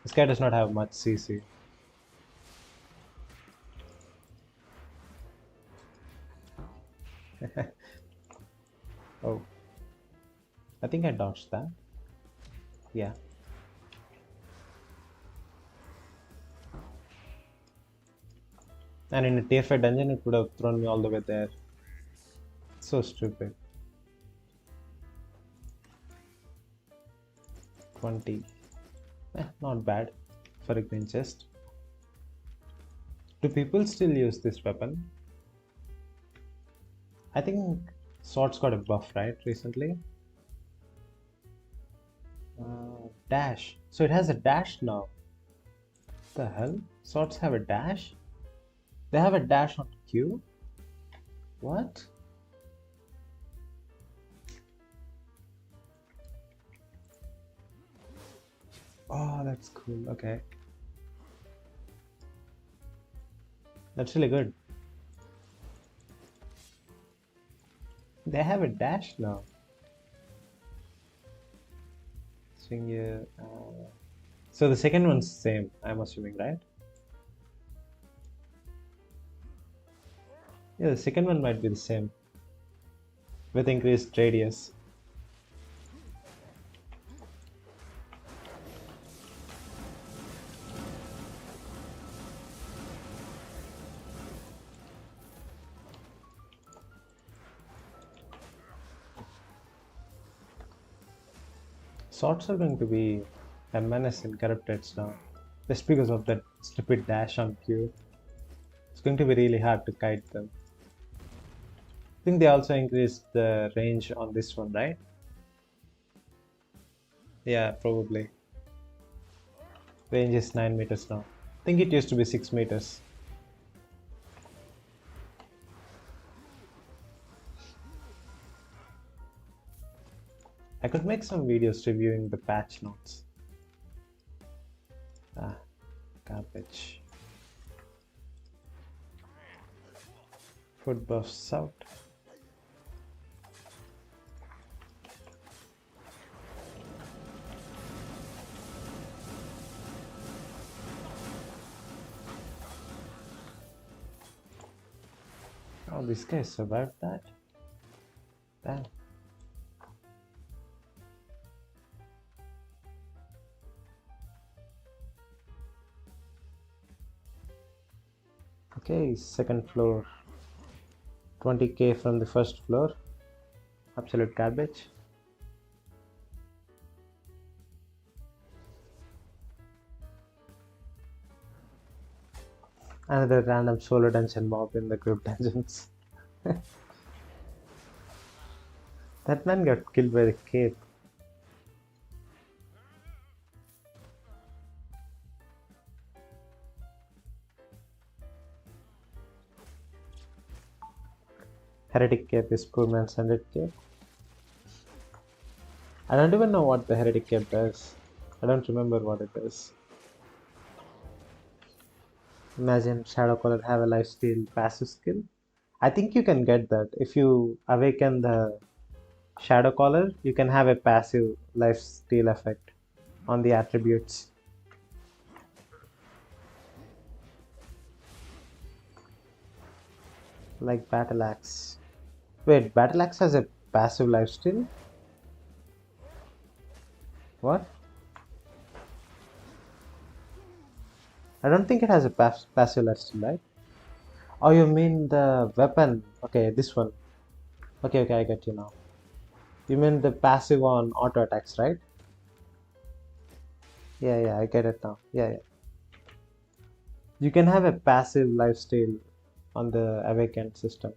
This guy does not have much CC. Oh, I think I dodged that. Yeah. And in a tier 5 dungeon, it would have thrown me all the way there. So stupid. 20. Not bad for a green chest. Do people still use this weapon? I think Swords got a buff, right, recently? Dash. So it has a dash now. What the hell? Swords have a dash? They have a dash on Q? What? Oh, that's cool. Okay. That's really good. They have a dash now. Swing here. So the second one's same, I'm assuming, right? Yeah, the second one might be the same with increased radius. Swords are going to be a menace in corrupteds now, just because of that stupid dash on Q. It's going to be really hard to kite them. I think they also increased the range on this one, right? Yeah, probably. Range is 9 meters now. I think it used to be 6 meters. I could make some videos reviewing the patch notes. Garbage. Foot buffs out. Oh, this guy survived that? Damn. Okay, second floor. 20k from the first floor. Absolute garbage. Another random solo dungeon mob in the group dungeons. That man got killed by the cape. Heretic Cape is poor man's 100 cape. I don't even know what the Heretic Cape does. I don't remember what it does. Imagine Shadowcaller have a lifesteal passive skill. I think you can get that. If you awaken the Shadowcaller, you can have a passive lifesteal effect on the attributes. Like Battle Axe. Wait, Battle Axe has a passive lifesteal? What? I don't think it has a passive lifesteal, right? Oh, you mean the weapon? Okay, this one. Okay, okay, I get you now. You mean the passive on auto attacks, right? Yeah, yeah, I get it now. Yeah, yeah. You can have a passive lifesteal on the awakened system.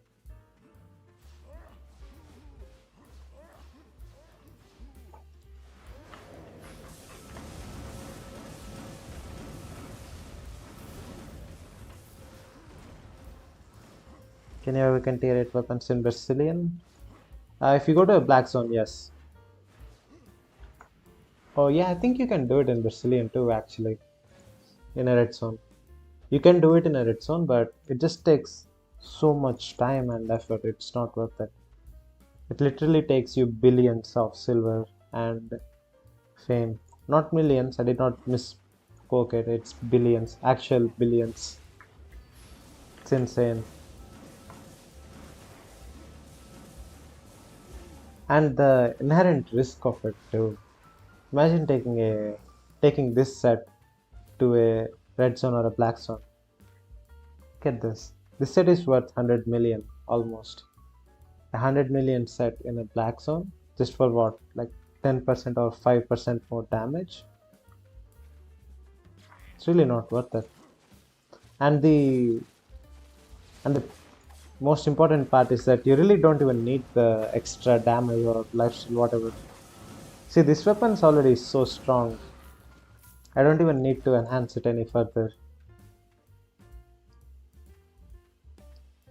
Can you awaken tier 8 weapons in Brazilian? If you go to a black zone, yes. Oh yeah, I think you can do it in Brazilian too, actually, in a red zone. You can do it in a red zone, but it just takes so much time and effort. It's not worth it. It literally takes you billions of silver and fame. Not millions, I did not misspoke it. It's billions, actual billions. It's insane. And the inherent risk of it too. Imagine taking this set to a red zone or a black zone. Get this. This set is worth 100 million almost. 100 million set in a black zone just for what? Like 10% or 5% more damage? It's really not worth it. And the most important part is that you really don't even need the extra damage or lifesteal, whatever. See, this weapon is already so strong. I don't even need to enhance it any further.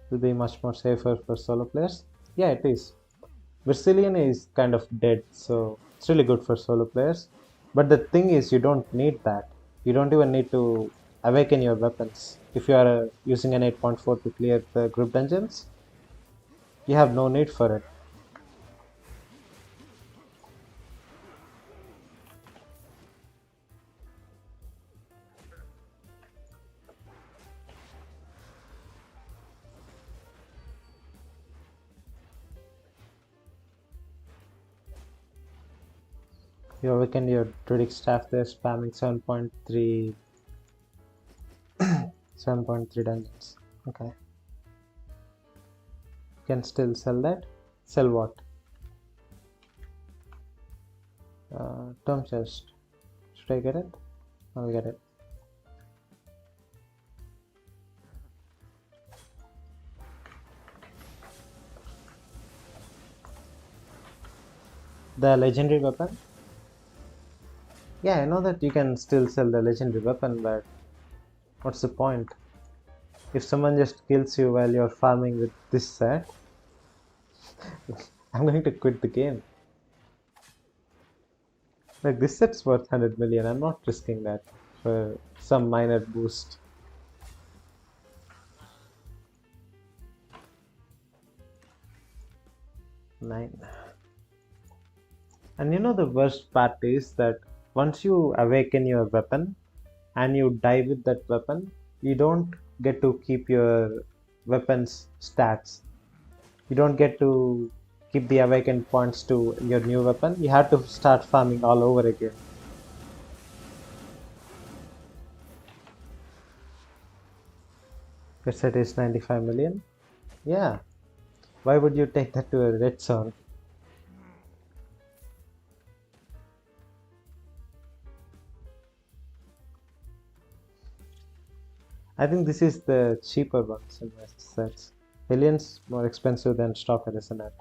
Will be much more safer for solo players. Yeah, it is. Brazilian is kind of dead, so it's really good for solo players. But the thing is, you don't need that. You don't even need to awaken your weapons. If you are using an 8.4 to clear the group dungeons, you have no need for it. You awaken your druidic staff there, spamming 7.3 dungeons. Okay. You can still sell that. Sell what? Tome chest. Should I get it? I'll get it. The legendary weapon? Yeah, I know that you can still sell the legendary weapon, but what's the point? If someone just kills you while you're farming with this set, I'm going to quit the game. Like, this set's worth 100 million. I'm not risking that for some minor boost. Nine. And you know the worst part is that once you awaken your weapon and you die with that weapon, you don't get to keep your weapon's stats. You don't get to keep the awakened points to your new weapon. You have to start farming all over again. Your set is 95 million. Yeah. Why would you take that to a red zone? I think this is the cheaper ones in my sets. Millions more expensive than Stalker, isn't it?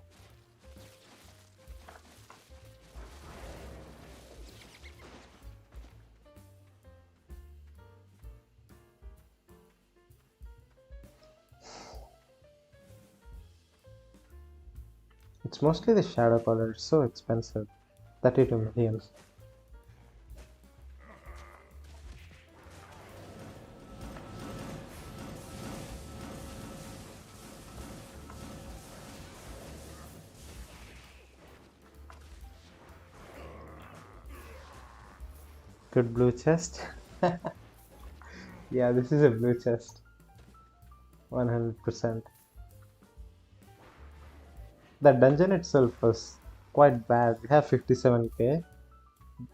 It's mostly the shadow color. It's so expensive. 32 million. Good blue chest. Yeah, this is a blue chest. 100%. The dungeon itself was quite bad. We have 57k.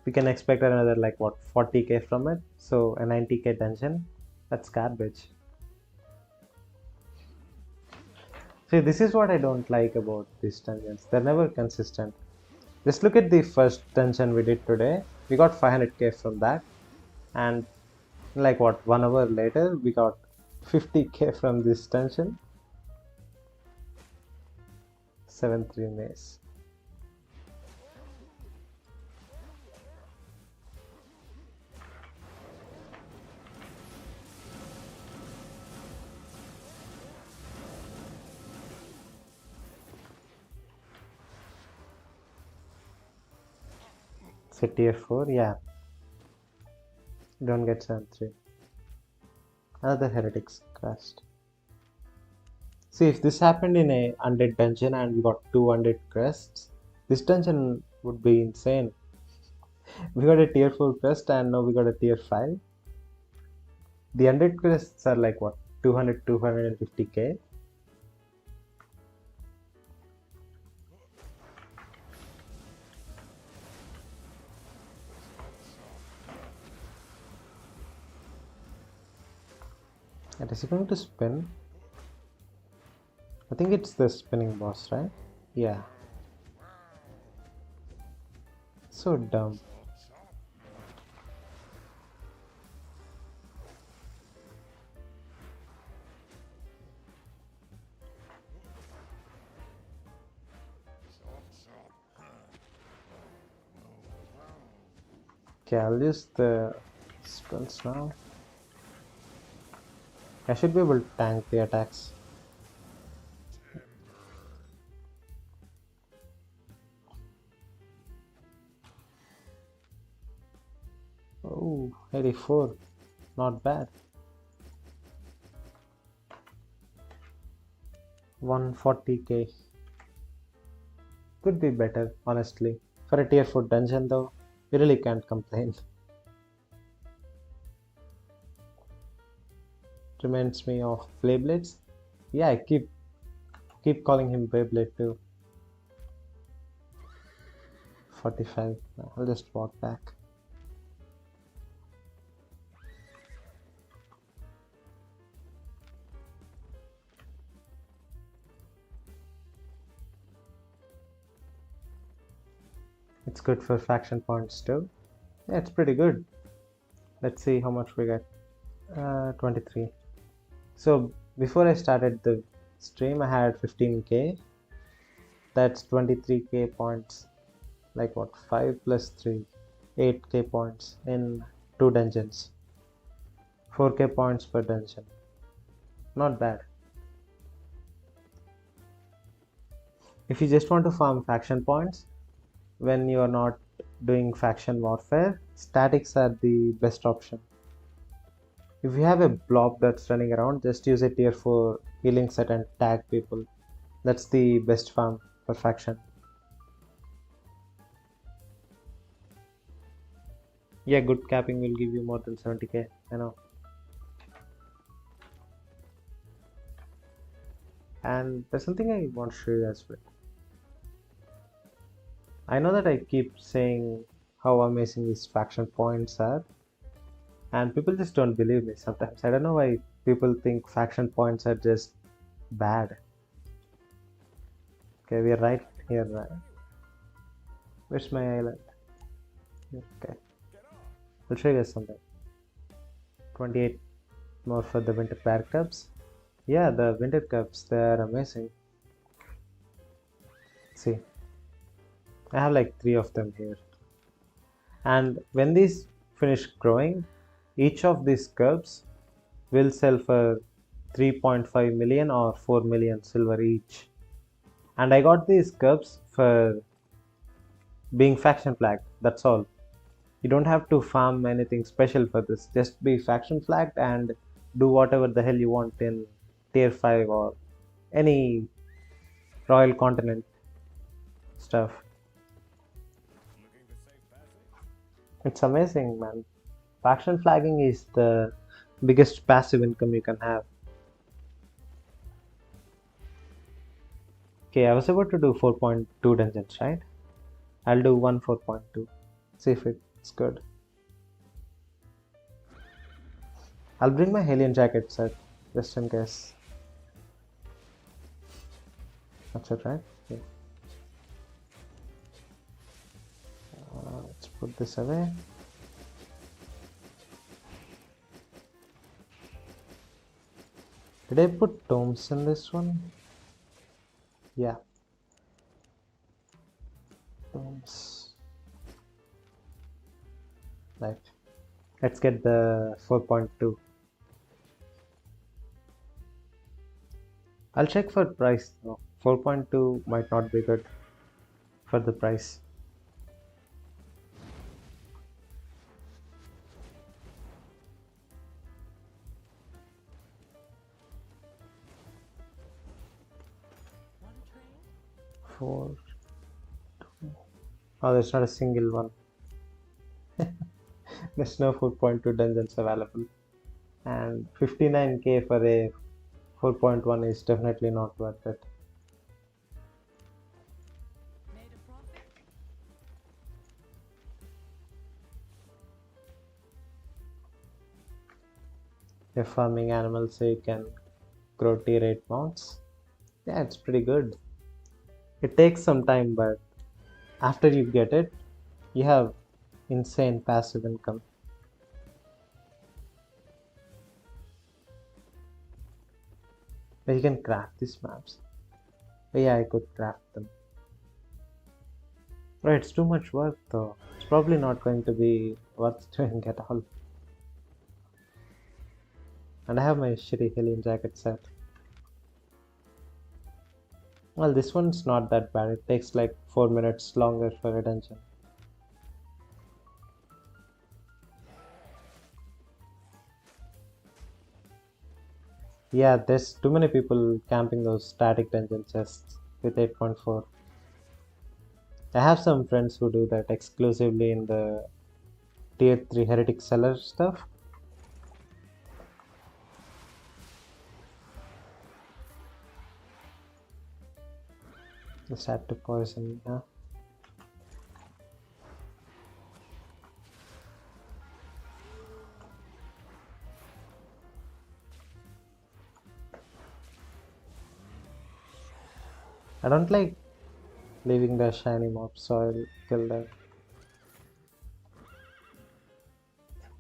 We can expect another like what 40k from it. So a 90k dungeon. That's garbage. See, this is what I don't like about these dungeons. They're never consistent. Just look at the first dungeon we did today. We got 500k from that, and like what 1 hour later we got 50k from this dungeon. 7-3 maze. So tier 4, yeah. Don't get 7-3. Another heretics crest. See, if this happened in a undead dungeon and we got 200 crests, this dungeon would be insane. We got a tier 4 crest and now we got a tier 5. The undead crests are like what? 200, 250k. And is he going to spin? I think it's the spinning boss, right? Yeah. So dumb. Okay, I'll use the spells now. I should be able to tank the attacks. Oh, 84. Not bad. 140k. Could be better, honestly. For a tier 4 dungeon though, you really can't complain. Reminds me of Beyblades. Yeah, I keep calling him Beyblade too. 45. I'll just walk back. It's good for faction points too. Yeah, it's pretty good. Let's see how much we get. 23. So before I started the stream, I had 15k. That's 23k points. Like what? 5 plus 3, 8k points in 2 dungeons. 4k points per dungeon. Not bad. If you just want to farm faction points when you are not doing faction warfare, statics are the best option. If you have a blob that's running around, just use a tier 4 healing set and tag people. That's the best farm for faction. Yeah, good capping will give you more than 70k, I know. And there's something I want to show you as well. I know that I keep saying how amazing these faction points are, and people just don't believe me sometimes. I don't know why people think faction points are just bad. Okay, we are right here, right? Where's my island? Okay, I'll show you guys something. 28 more for the winter bear cubs. Yeah, the winter cubs, they're amazing. See, I have like 3 of them here. And when these finish growing, each of these cubs will sell for 3.5 million or 4 million silver each. And I got these cups for being faction flagged. That's all. You don't have to farm anything special for this. Just be faction flagged and do whatever the hell you want in tier 5 or any Royal Continent stuff. It's amazing, man. Faction flagging is the biggest passive income you can have. Okay, I was about to do 4.2 dungeons, right? I'll do one 4.2. See if it's good. I'll bring my Hellion jacket set just in case. That's it, right? Yeah. Let's put this away. Did I put tomes in this one? Yeah. Tomes. Right. Let's get the 4.2. I'll check for price though. 4.2 might not be good for the price. Four. Oh, there's not a single one. There's no 4.2 dungeons available. And 59k for a 4.1 is definitely not worth it. If farming animals so you can grow tier 8 mounts. Yeah, it's pretty good. It takes some time, but after you get it, you have insane passive income. But you can craft these maps. But yeah, I could craft them. Right, it's too much work though. It's probably not going to be worth doing at all. And I have my shitty Hellion jacket set. Well, this one's not that bad. It takes like 4 minutes longer for a dungeon. Yeah, there's too many people camping those static dungeon chests with 8.4. I have some friends who do that exclusively in the tier 3 heretic cellar stuff. Just had to poison, yeah. I don't like leaving the shiny mobs, so I'll kill them.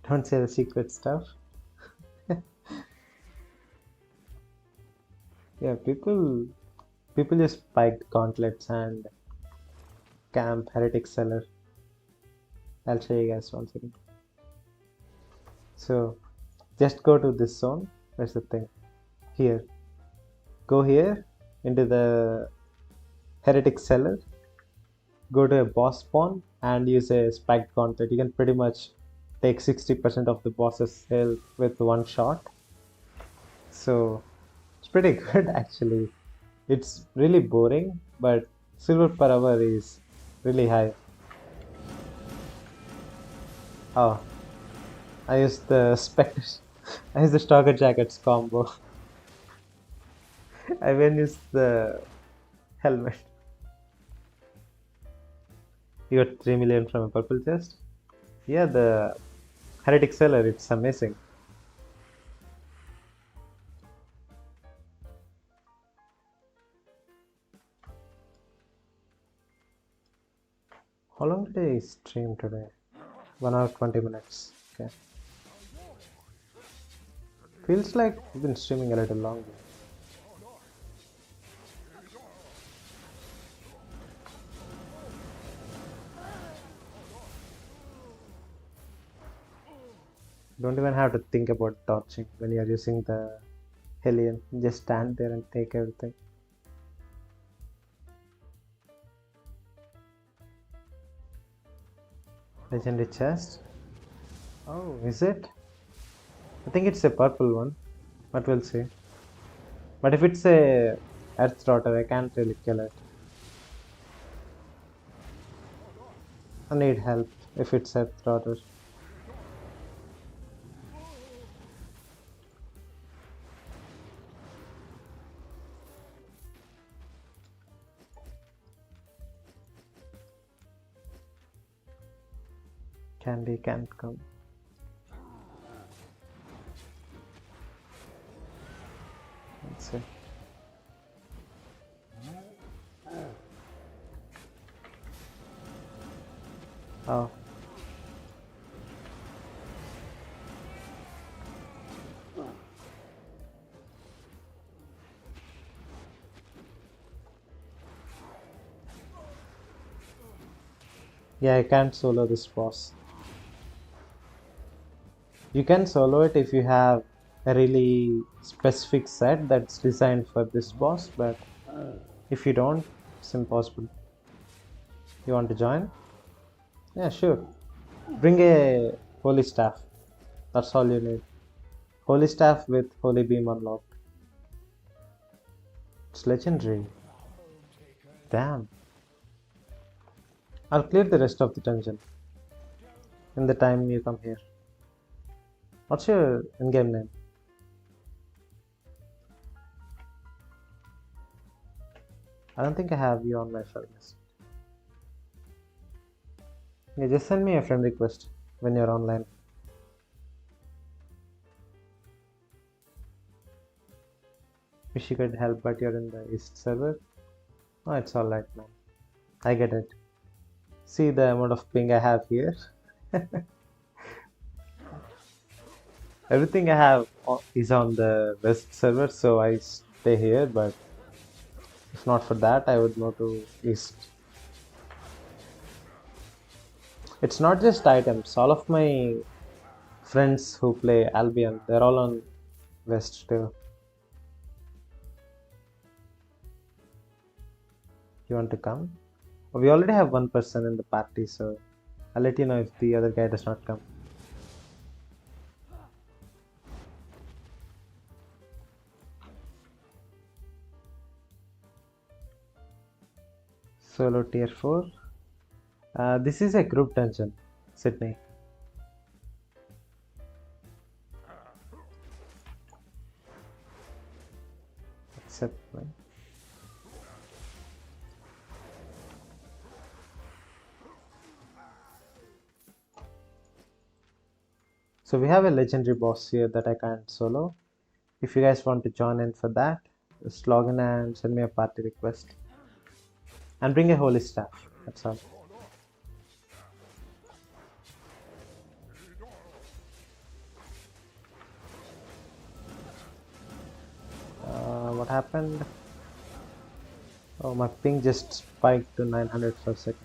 Don't say the secret stuff. Yeah, people just spiked gauntlets and camp heretic cellar. I'll show you guys once again. So just go to this zone. Where's the thing? Here. Go here into the heretic cellar. Go to a boss spawn and use a spiked gauntlet. You can pretty much take 60% of the boss's health with one shot. So it's pretty good actually. It's really boring, but silver per hour is really high. Oh, I used the spectre. I used the stalker jackets combo. I even used the helmet. You got 3 million from a purple chest? Yeah, the heretic cellar, it's amazing. How long did I stream today? 1 hour 20 minutes. Okay. Feels like we've been streaming a little longer. Don't even have to think about dodging when you're using the Hellion. Just stand there and take everything. Legendary chest. Oh, is it? I think it's a purple one, but we'll see. But if it's a Earth Daughter, I can't really kill it. I need help if it's Earth Daughter. Candy can't come. Let's see. Oh. Yeah, I can't solo this boss. You can solo it if you have a really specific set that's designed for this boss, but if you don't, it's impossible. You want to join? Yeah, sure. Bring a holy staff. That's all you need. Holy staff with holy beam unlocked. It's legendary. Damn. I'll clear the rest of the dungeon in the time you come here. What's your in-game name? I don't think I have you on my friend list. Yeah, just send me a friend request when you're online. Wish you could help, but you're in the East server. Oh, it's alright, man. I get it. See the amount of ping I have here? Everything I have is on the West server, so I stay here, but if not for that, I would go to East. It's not just items. All of my friends who play Albion, they're all on West too. You want to come? Oh, we already have one person in the party, so I'll let you know if the other guy does not come. Solo tier 4. This is a group dungeon, Sydney. Except mine. So we have a legendary boss here that I can't solo. If you guys want to join in for that, just log in and send me a party request. And bring a holy staff, that's all. What happened? Oh, my ping just spiked to 900 per second.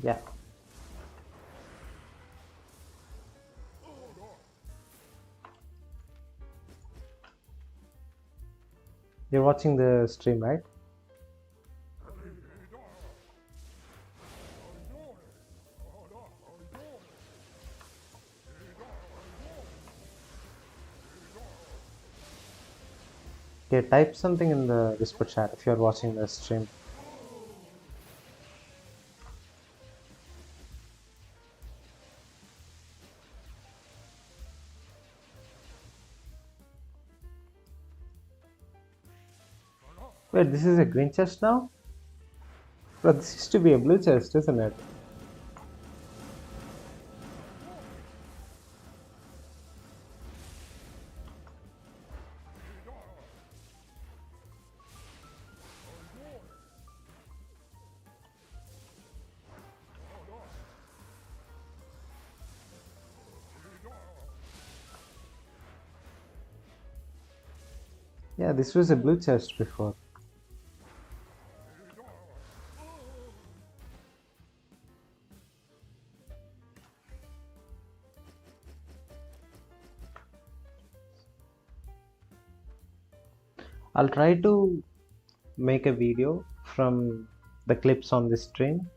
Yeah. You're watching the stream, right? Okay, type something in the whisper chat if you're watching the stream. Wait, this is a green chest now? But this used to be a blue chest, isn't it? Yeah, this was a blue chest before. I'll try to make a video from the clips on this stream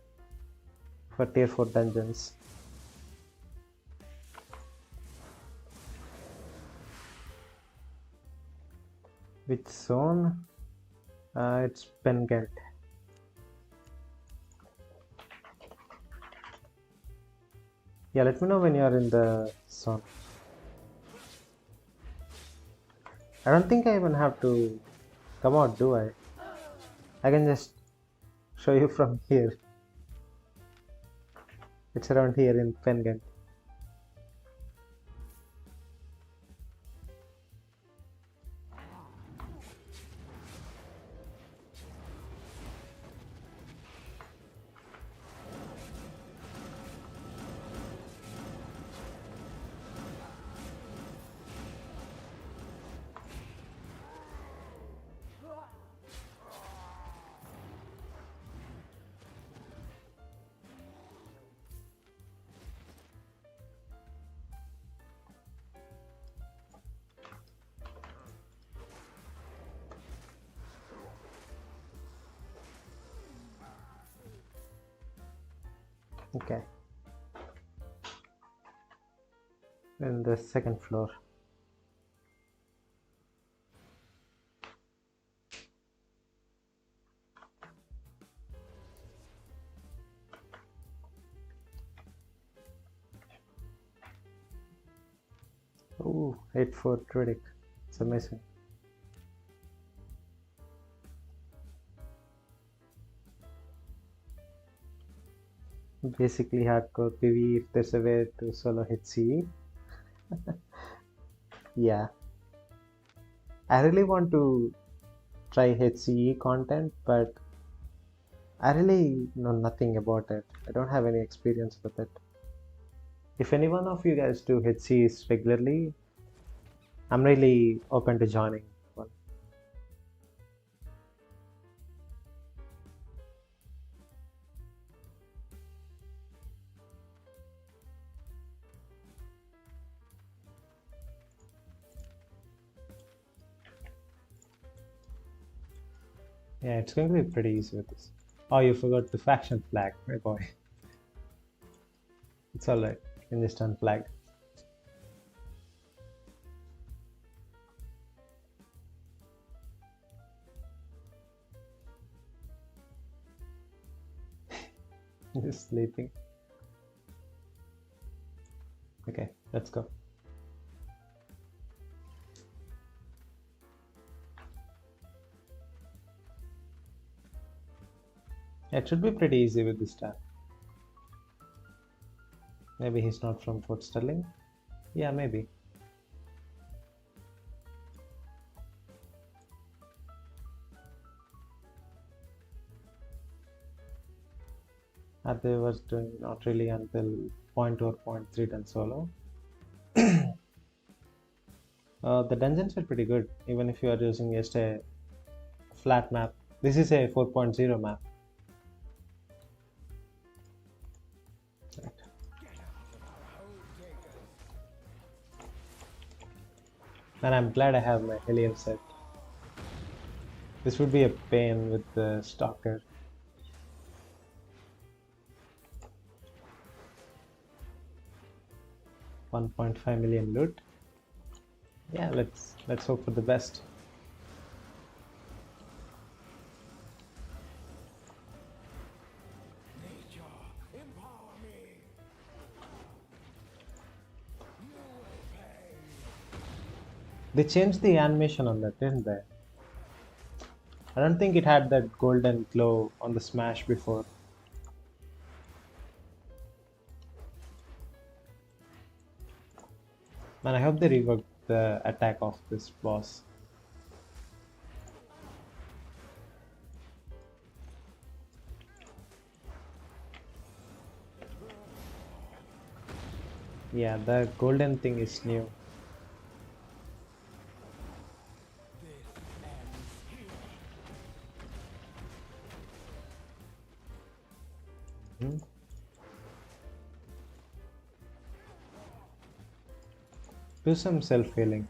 for tier 4 dungeons. Which zone? It's Pengant. Yeah, let me know when you're in the zone. I don't think I even have to come out, do I? I can just show you from here. It's around here in Pengant. Okay. In the second floor. Ooh, 8-4 Druidic. It's amazing. Basically hardcore PvE if there's a way to solo hit CE. Yeah. I really want to try HCE content, but I really know nothing about it. I don't have any experience with it. If any one of you guys do HCEs regularly, I'm really open to joining one. Yeah, it's going to be pretty easy with this. Oh, you forgot the faction flag, my boy. It's alright, you can just unflag. Just sleeping. Okay, let's go. Yeah, it should be pretty easy with this tab. Maybe he's not from Fort Sterling? Yeah, maybe. They was doing not really until 0.2 or 0.3 done solo. The dungeons are pretty good, even if you are using just a flat map. This is a 4.0 map. Right. And I'm glad I have my Helium set. This would be a pain with the Stalker. $1.5 million loot. Yeah, let's hope for the best. They changed the animation on that, didn't they? I don't think it had that golden glow on the smash before. Man, I hope they reworked the attack of this boss. Yeah, the golden thing is new. Do some self-healing.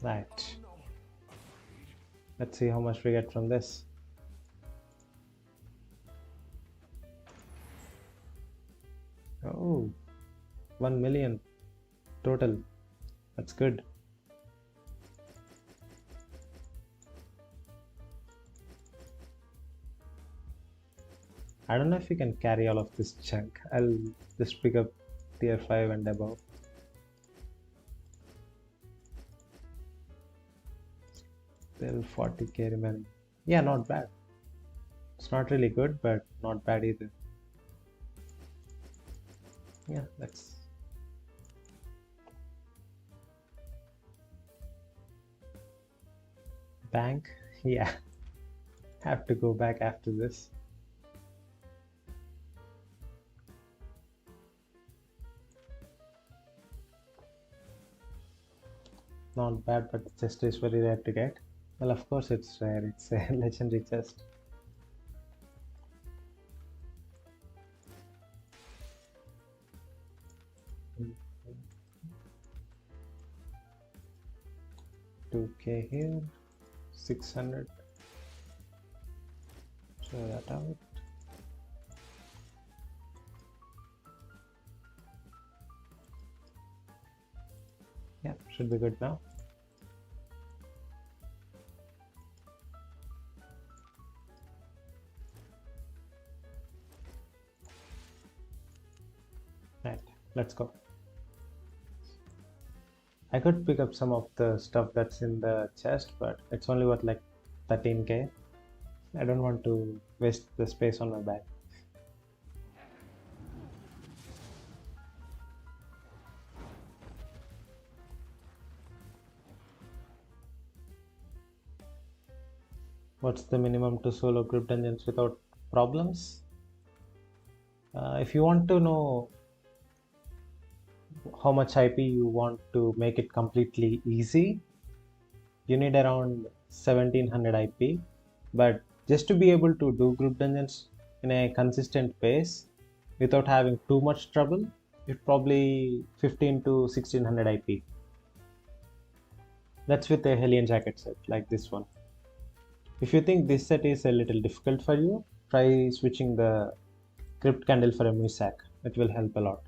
Right. Let's see how much we get from this. Oh, 1 million total. That's good. I don't know if we can carry all of this chunk. I'll just pick up tier 5 and above. Still 40k remaining. Yeah, not bad. It's not really good, but not bad either. Yeah, let's. Bank? Yeah, have to go back after this. Not bad, but the chest is very rare to get. Well, of course it's rare. It's a legendary chest. $2k here, 600. Throw that out. Yeah, should be good now. Right, let's go. I could pick up some of the stuff that's in the chest, but it's only worth like 13k. I don't want to waste the space on my back. What's the minimum to solo group dungeons without problems? If you want to know how much IP you want to make it completely easy, you need around 1700 IP. But just to be able to do group dungeons in a consistent pace without having too much trouble, it's probably 15 to 1600 IP. That's with a Hellion jacket set like this one. If you think this set is a little difficult for you, try switching the Crypt Candle for a Musak. It will help a lot.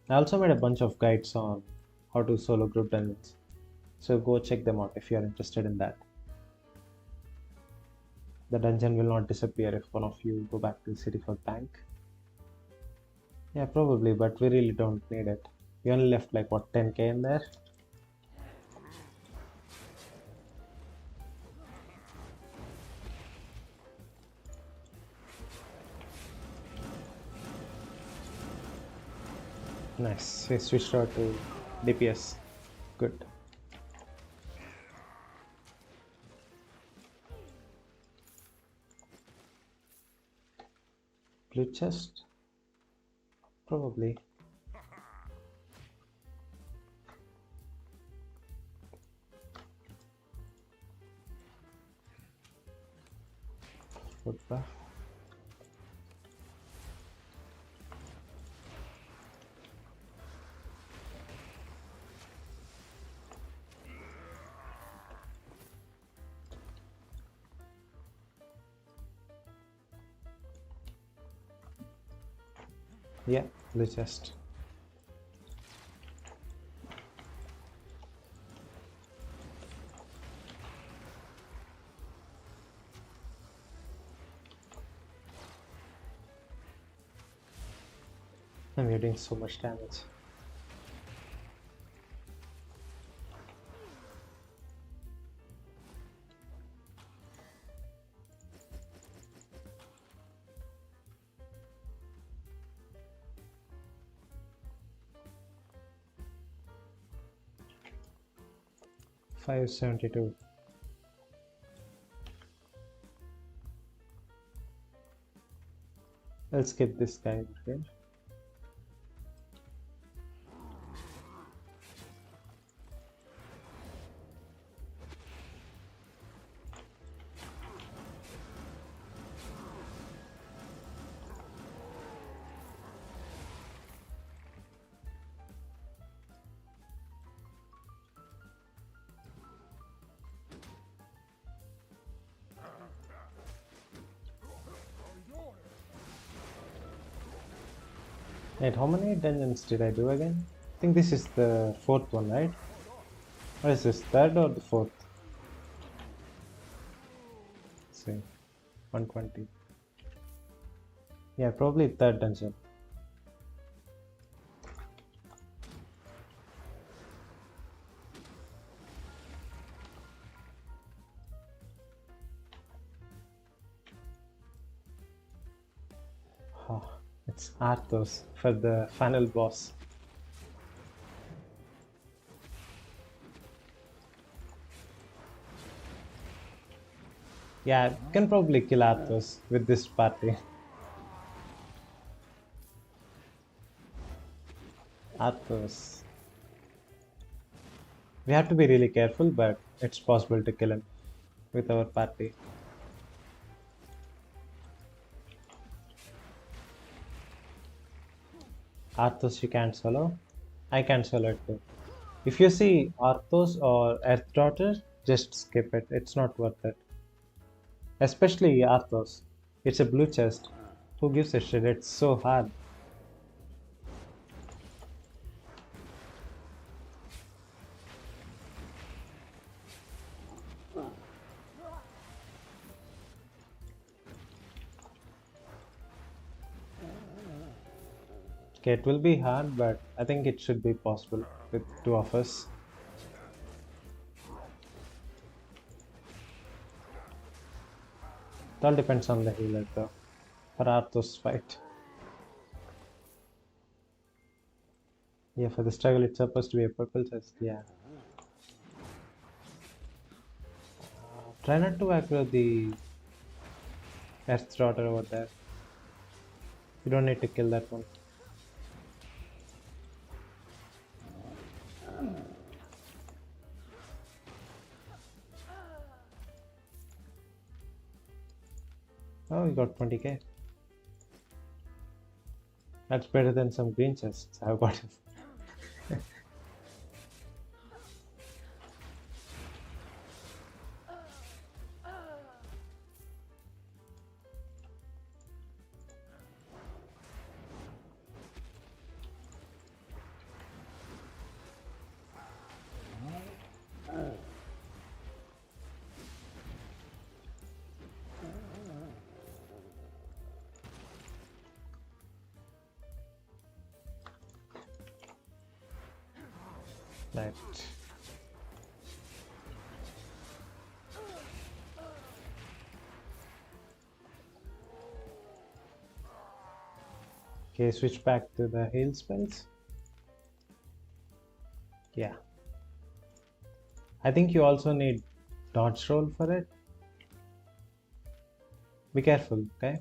I also made a bunch of guides on how to solo group dungeons, so go check them out if you are interested in that. The dungeon will not disappear if one of you go back to the city for bank. Yeah, probably, but we really don't need it. We only left like what, 10k in there? Nice. We switched out to DPS. Good. Blue chest? Probably. Foot buff. Yeah, blue chest. And we're doing so much damage. $572. I'll skip this guy here. Wait, how many dungeons did I do again? I think this is the fourth one, right? Or is this third or the fourth? Let's see, 120. Yeah, probably third dungeon. Oh, it's Arthos for the final boss. Yeah, can probably kill Arthos with this party. Arthos. We have to be really careful, but it's possible to kill him with our party. Arthos you can't solo. I can't solo it too. If you see Arthos or Earth Daughter, just skip it. It's not worth it. Especially Arthos. It's a blue chest. Who gives a shit? It's so hard. Okay, it will be hard, but I think it should be possible with two of us. It all depends on the healer though. For Arthos fight. Yeah, for the struggle it's supposed to be a purple chest, yeah. Try not to aggro the Earth Daughter over there. You don't need to kill that one. Oh, you got 20k. That's better than some green chests I've got. Right. Okay, switch back to the heal spells. Yeah. I think you also need dodge roll for it. Be careful, okay?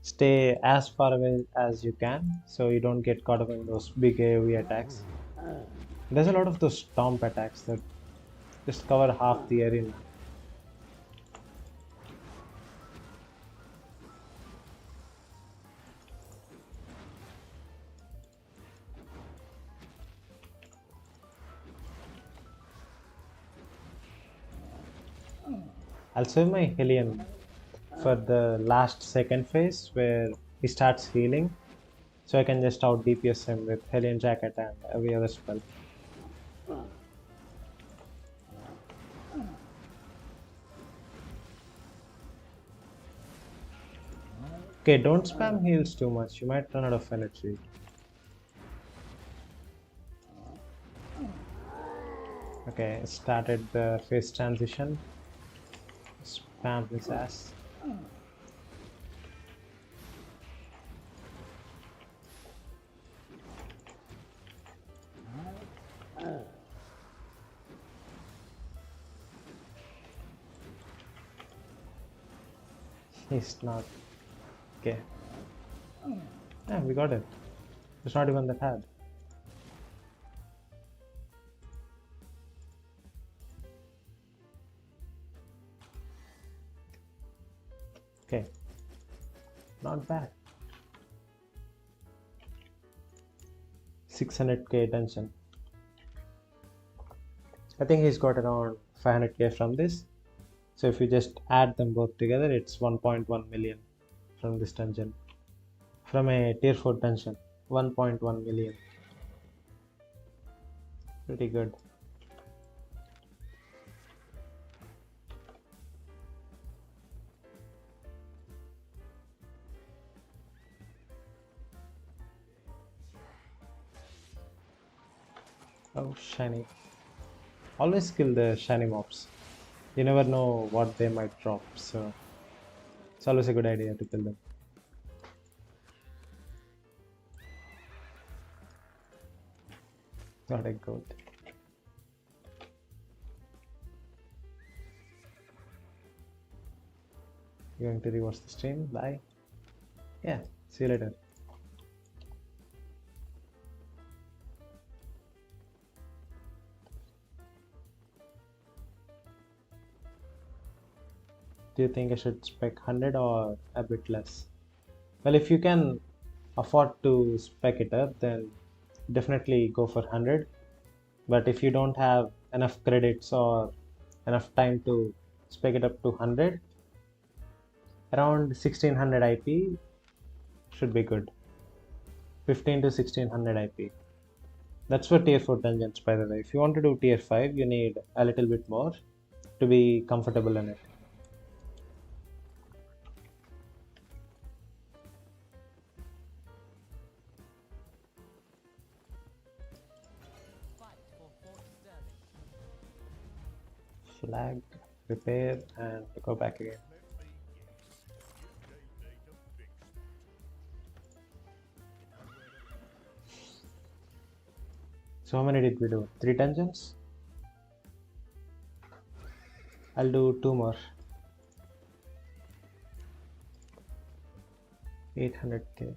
Stay as far away as you can so you don't get caught up in those big AoE attacks. There's a lot of those stomp attacks that just cover half the arena. I'll save my Hellion for the last second phase where he starts healing, so I can just out DPS him with Hellion Jacket and every other spell. Okay, don't spam heals too much, you might run out of energy. Okay, started the phase transition. Spam his ass. He's not. Okay. Yeah, we got it. It's not even that hard. Okay. Not bad. 600k attention. I think he's got around 500k from this. So if you just add them both together, it's 1.1 million from this dungeon. From a tier 4 dungeon. 1.1 million. Pretty good. Oh, shiny. Always kill the shiny mobs. You never know what they might drop, so it's always a good idea to kill them. Got a goat. Going to reverse the stream. Bye. Yeah, see you later. Do you think I should spec 100 or a bit less? Well, if you can afford to spec it up, then definitely go for 100. But if you don't have enough credits or enough time to spec it up to 100, around 1600 IP should be good. 15 to 1600 IP. That's for tier 4 dungeons, by the way. If you want to do tier 5, you need a little bit more to be comfortable in it. Flag, repair, and go back again. So how many did we do? 3 dungeons? I'll do 2 more. 800k.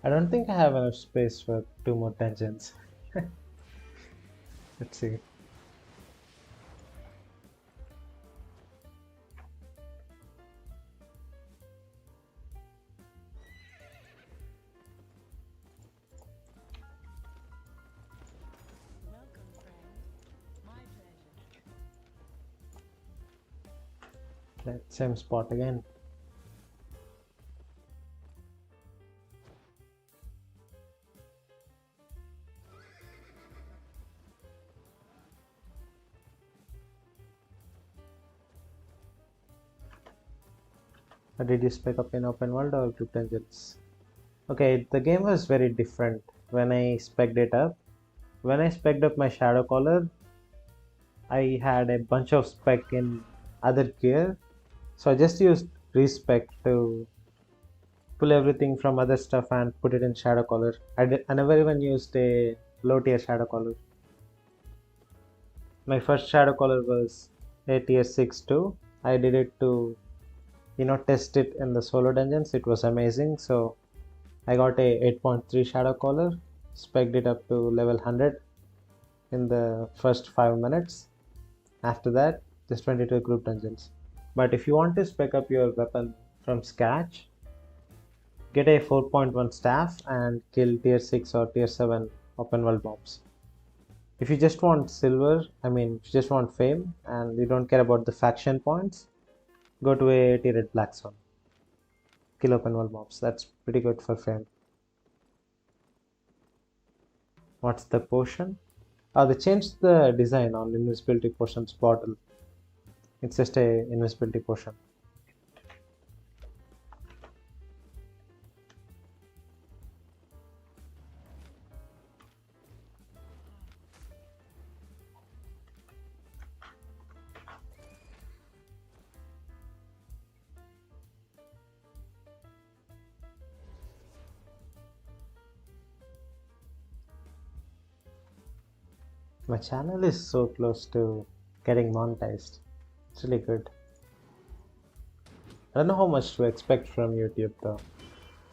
I don't think I have enough space for 2 more dungeons. Let's see. Welcome, friend. My pleasure. Same spot again. Did you spec up in open world or group dungeons? Okay, the game was very different when I spec'd it up. When I spec'd up my Shadow Caller, I had a bunch of spec in other gear, so I just used respec to pull everything from other stuff and put it in Shadow Caller. I never even used a low tier Shadow Caller. My first Shadow Caller was a tier 6 too. I did it to test it in the solo dungeons. It was amazing, so I got a 8.3 Shadow Caller, spec'd it up to level 100 in the first 5 minutes. After that, just went into group dungeons. But if you want to spec up your weapon from scratch, get a 4.1 staff and kill tier 6 or tier 7 open world mobs. If you just want silver, if you just want fame and you don't care about the faction points, go to a tiered black zone. Kill open world mobs. That's pretty good for fame. What's the potion? They changed the design on invisibility potions bottle. It's just a invisibility potion. My channel is so close to getting monetized. It's really good. I don't know how much to expect from YouTube though.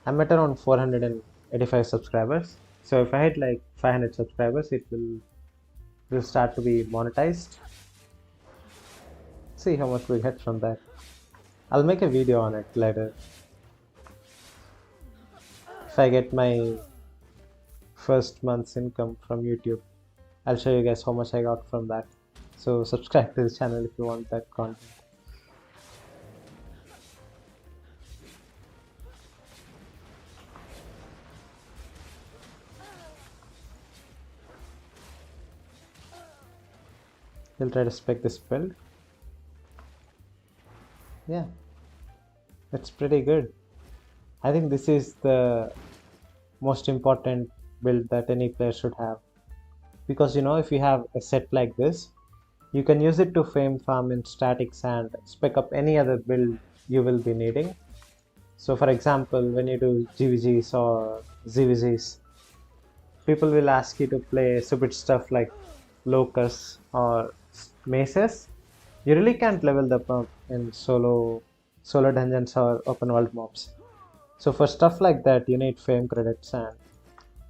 I'm at around 485 subscribers. So if I hit like 500 subscribers, it will start to be monetized. See how much we get from that. I'll make a video on it later. If I get my first month's income from YouTube. I'll show you guys how much I got from that. So subscribe to this channel if you want that content. We'll try to spec this build. Yeah, that's pretty good. I think this is the most important build that any player should have, because if you have a set like this, you can use it to farm in statics and spec up any other build you will be needing. So for example, when you do GVGs or ZVGs, people will ask you to play stupid stuff like locusts or maces. You really can't level them up in solo dungeons or open world mobs. So for stuff like that, you need fame credits, and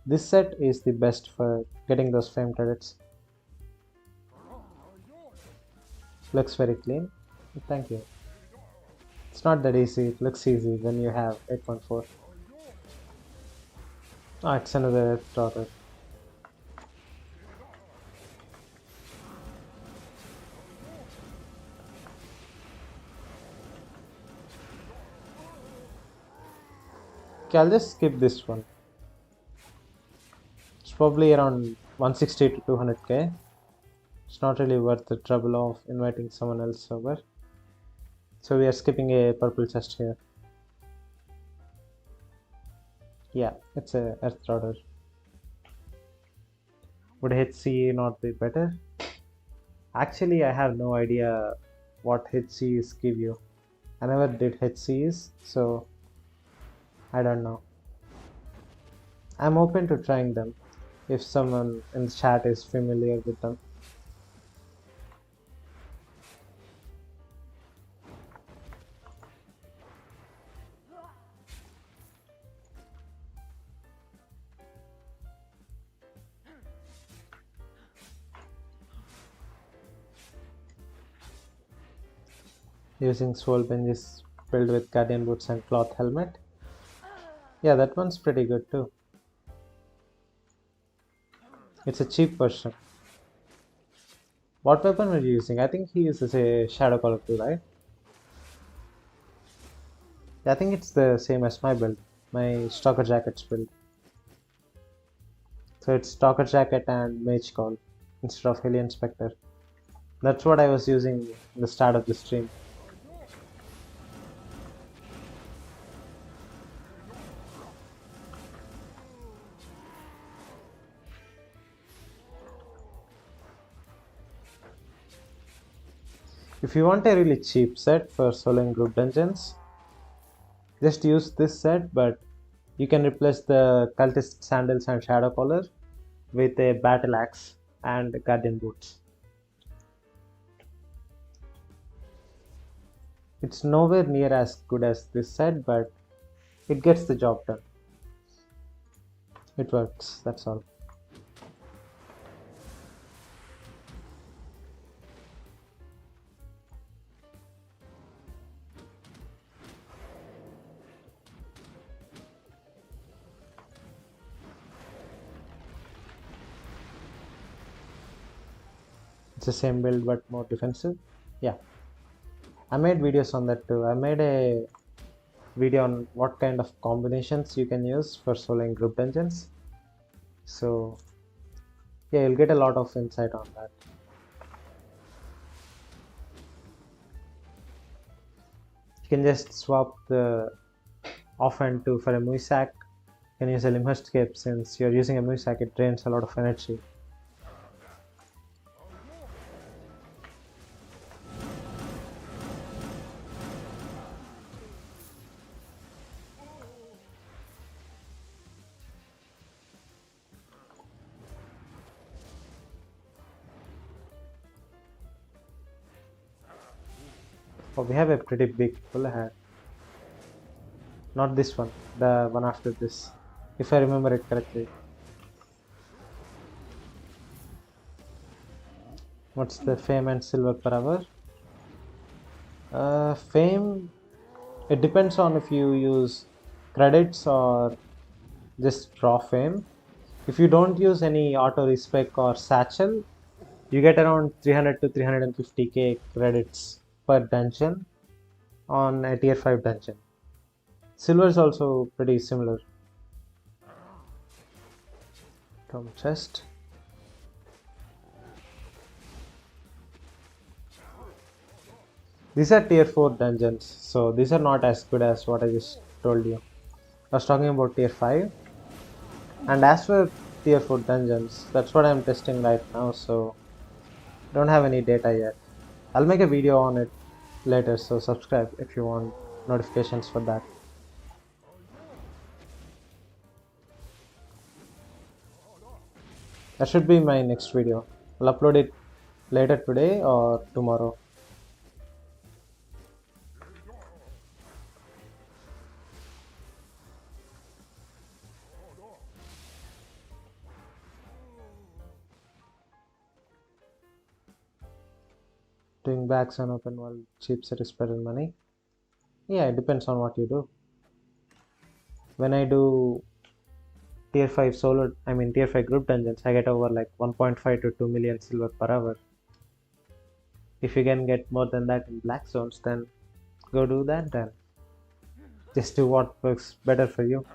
this set is the best for getting those fame credits. Looks very clean. Thank you. It's not that easy. It looks easy when you have 8.4. Oh, it's another daughter. Okay, I'll just skip this one. It's probably around 160 to 200k. It's not really worth the trouble of inviting someone else over. So we are skipping a purple chest here. Yeah, it's a Earth Rudder. Would HCE not be better? Actually, I have no idea what HCEs give you. I never did HCEs, so I don't know. I'm open to trying them if someone in the chat is familiar with them. Using Soul Bench is built with Guardian Boots and Cloth Helmet. Yeah, that one's pretty good too. It's a cheap version. What weapon are you using? I think he uses a Shadow Collar too, right? I think it's the same as my build, my Stalker Jackets build. So it's Stalker Jacket and Mage Call instead of Hellion Spectre. That's what I was using in the start of the stream. If you want a really cheap set for solo and group dungeons, just use this set, but you can replace the Cultist Sandals and Shadow Collar with a Battle Axe and Guardian Boots. It's nowhere near as good as this set, but it gets the job done. It works, that's all. It's the same build but more defensive. Yeah, I made videos on that too. I made a video on what kind of combinations you can use for solo and group dungeons. So yeah, you'll get a lot of insight on that. You can just swap the offhand to for a Muisak. You can use a Limhurst Cape. Since you're using a Muisak, it drains a lot of energy. Oh, we have a pretty big pull ahead. Not this one, the one after this, if I remember it correctly. What's the fame and silver per hour? Fame, it depends on if you use credits or just raw fame. If you don't use any auto respec or satchel, you get around 300 to 350k credits per dungeon on a tier 5 dungeon. Silver is also pretty similar. From chest. These are tier 4 dungeons, so these are not as good as what I just told you. I was talking about tier 5. And as for tier 4 dungeons, that's what I'm testing right now, so don't have any data yet. I'll make a video on it later, so subscribe if you want notifications for that. That should be my next video. I'll upload it later today or tomorrow. Doing backs on open world cheap set is better money. Yeah, it depends on what you do. When I do tier 5 tier 5 group dungeons, I get over like 1.5 to 2 million silver per hour. If you can get more than that in black zones, then go do that then. Just do what works better for you.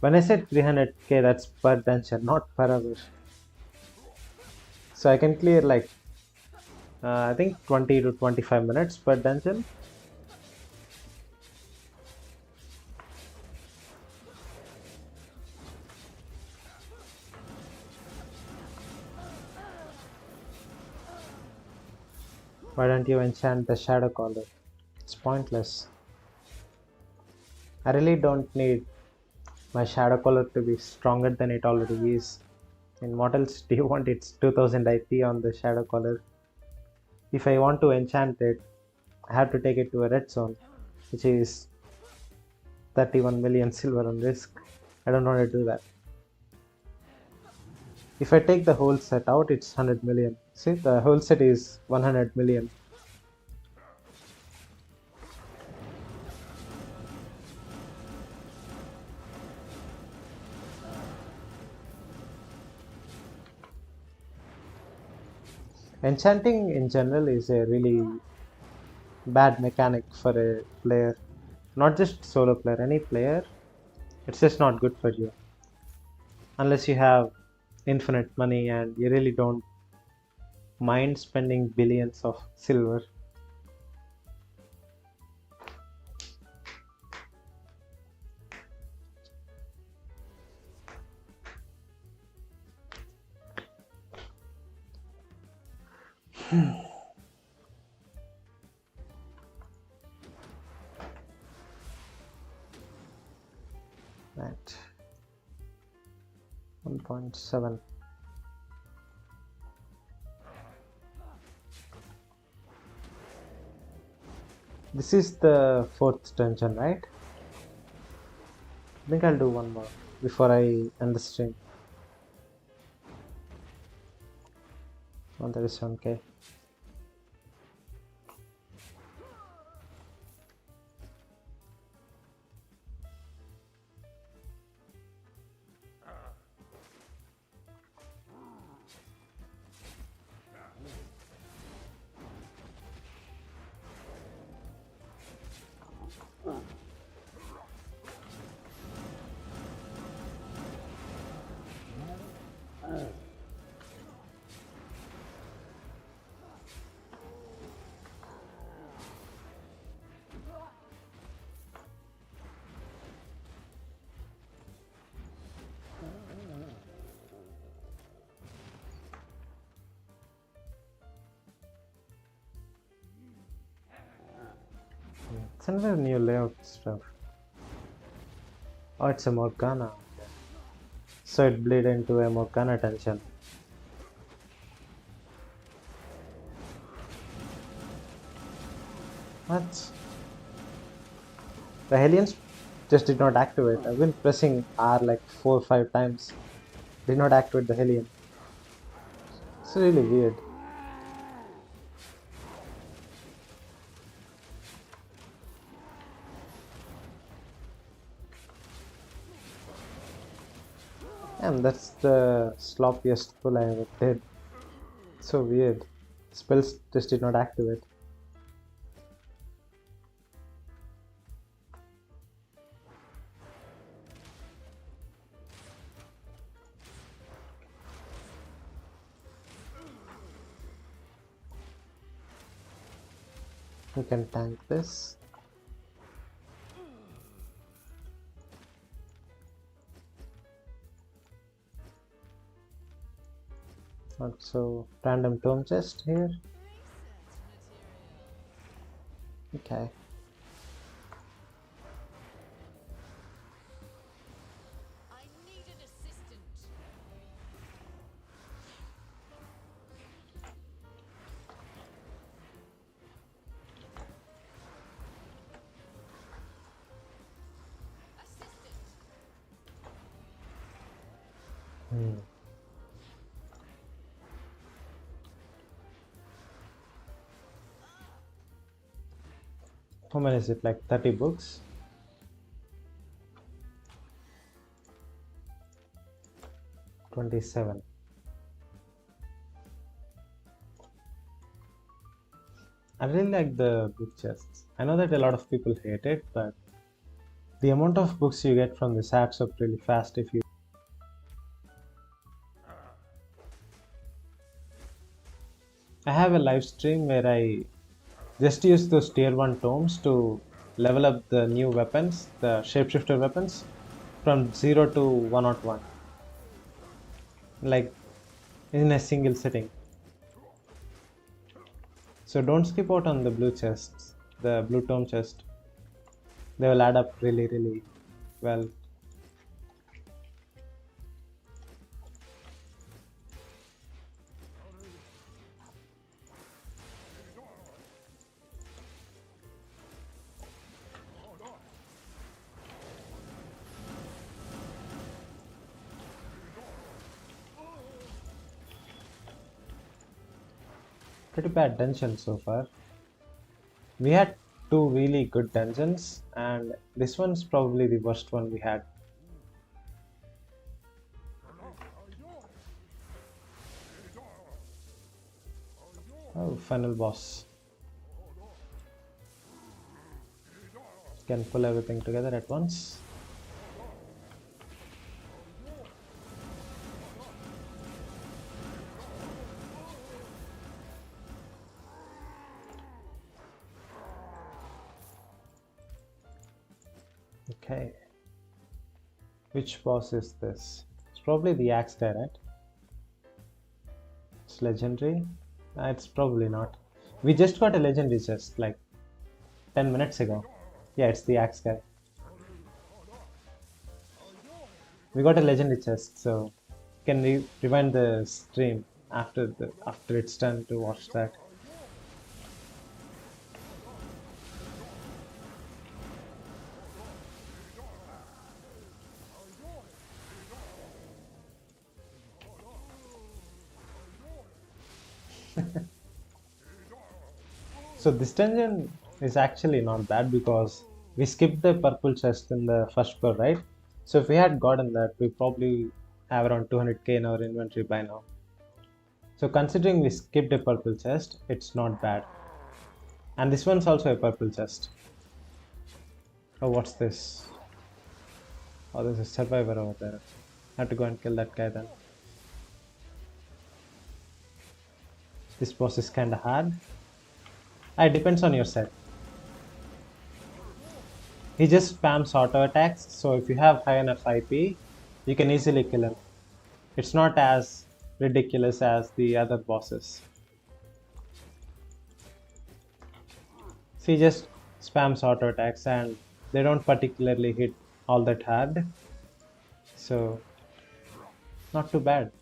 When I said 300k, that's per dungeon, not per hour. So I can clear like I think 20 to 25 minutes per dungeon. Why don't you enchant the Shadow Caller? It's pointless. I really don't need my Shadow Caller to be stronger than it already is. In what else do you want its 2000 IP on the Shadow Caller? If I want to enchant it, I have to take it to a red zone, which is 31 million silver on risk. I don't want to do that. If I take the whole set out, it's 100 million. See, the whole set is 100 million. Enchanting in general is a really bad mechanic for a player. Not just solo player, any player. It's just not good for you. Unless you have infinite money and you really don't mind spending billions of silver. Right. 1.7. This is the 4th dungeon, right? I think I'll do one more before I end the stream. 137k. It's another new layout stuff. Oh, it's a Morgana. So it bleed into a Morgana dungeon. What? The Hellions just did not activate. I've been pressing R like 4 or 5 times. Did not activate the Hellion. It's really weird. And that's the sloppiest pull I ever did. So weird. Spells just did not activate. You can tank this. Also, random tome chest here. Okay. I need an assistant. Assistant. Hmm. How many is it? Like 30 books? 27. I really like the book chests. I know that a lot of people hate it, but the amount of books you get from this adds up really fast if you. I have a live stream where I just use those tier 1 tomes to level up the new weapons, the shapeshifter weapons, from 0 to 101. Like in a single sitting. So don't skip out on the blue chests, the blue tome chest. They will add up really, really well. Pretty bad dungeon so far. We had two really good dungeons, and this one's probably the worst one we had. Oh, final boss. Can pull everything together at once. Okay. Which boss is this? It's probably the axe guy, right? It's legendary. It's probably not. We just got a legendary chest like 10 minutes ago. Yeah, it's the axe guy. We got a legendary chest, so can we rewind the stream after it's done to watch that? So this dungeon is actually not bad because we skipped the purple chest in the first floor, right? So if we had gotten that, we probably have around 200k in our inventory by now. So considering we skipped a purple chest, it's not bad. And this one's also a purple chest. Oh, what's this? Oh, there's a survivor over there. I have to go and kill that guy then. This boss is kinda hard. It depends on your set. He just spams auto attacks, so if you have high enough IP, you can easily kill him. It's not as ridiculous as the other bosses. So he just spams auto attacks and they don't particularly hit all that hard. So, not too bad.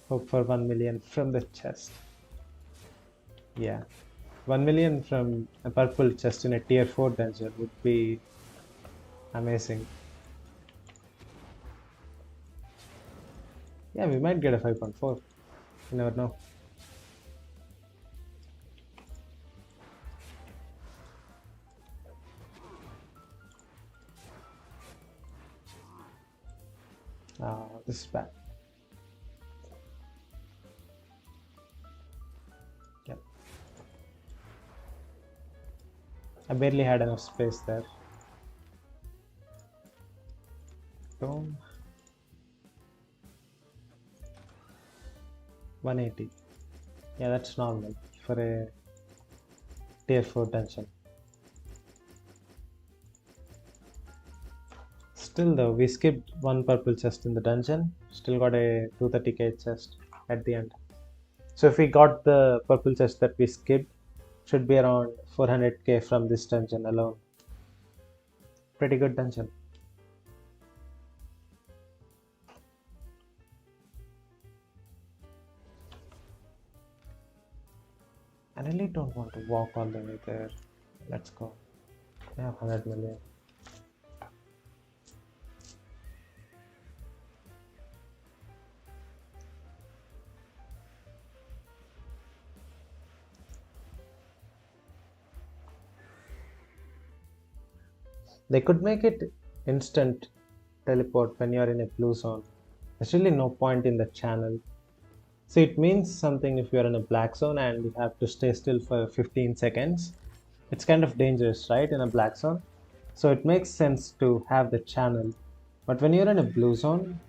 Hope for 1 million from the chest. Yeah. 1 million from a purple chest in a tier 4 dungeon would be amazing. Yeah, we might get a 5.4. You never know. This is bad. Yep. I barely had enough space there. Boom. 180. Yeah, that's normal for a tier 4 dungeon. Still though, we skipped one purple chest in the dungeon. Still got a 230k chest at the end. So if we got the purple chest that we skipped, should be around 400k from this dungeon alone. Pretty good dungeon. I really don't want to walk all the way there. Let's go. I have 100 million. They could make it instant teleport when you're in a blue zone. There's really no point in the channel. So it means something if you're in a black zone and you have to stay still for 15 seconds. It's kind of dangerous, right, in a black zone? So it makes sense to have the channel. But when you're in a blue zone,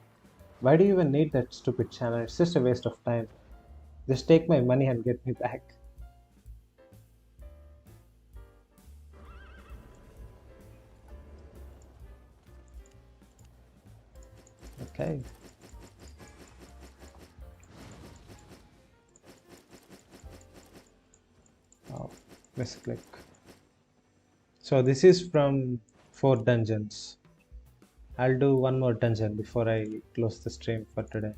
why do you even need that stupid channel? It's just a waste of time. Just take my money and get me back. Okay. Oh, misclick. So this is from 4 dungeons. I'll do one more dungeon before I close the stream for today.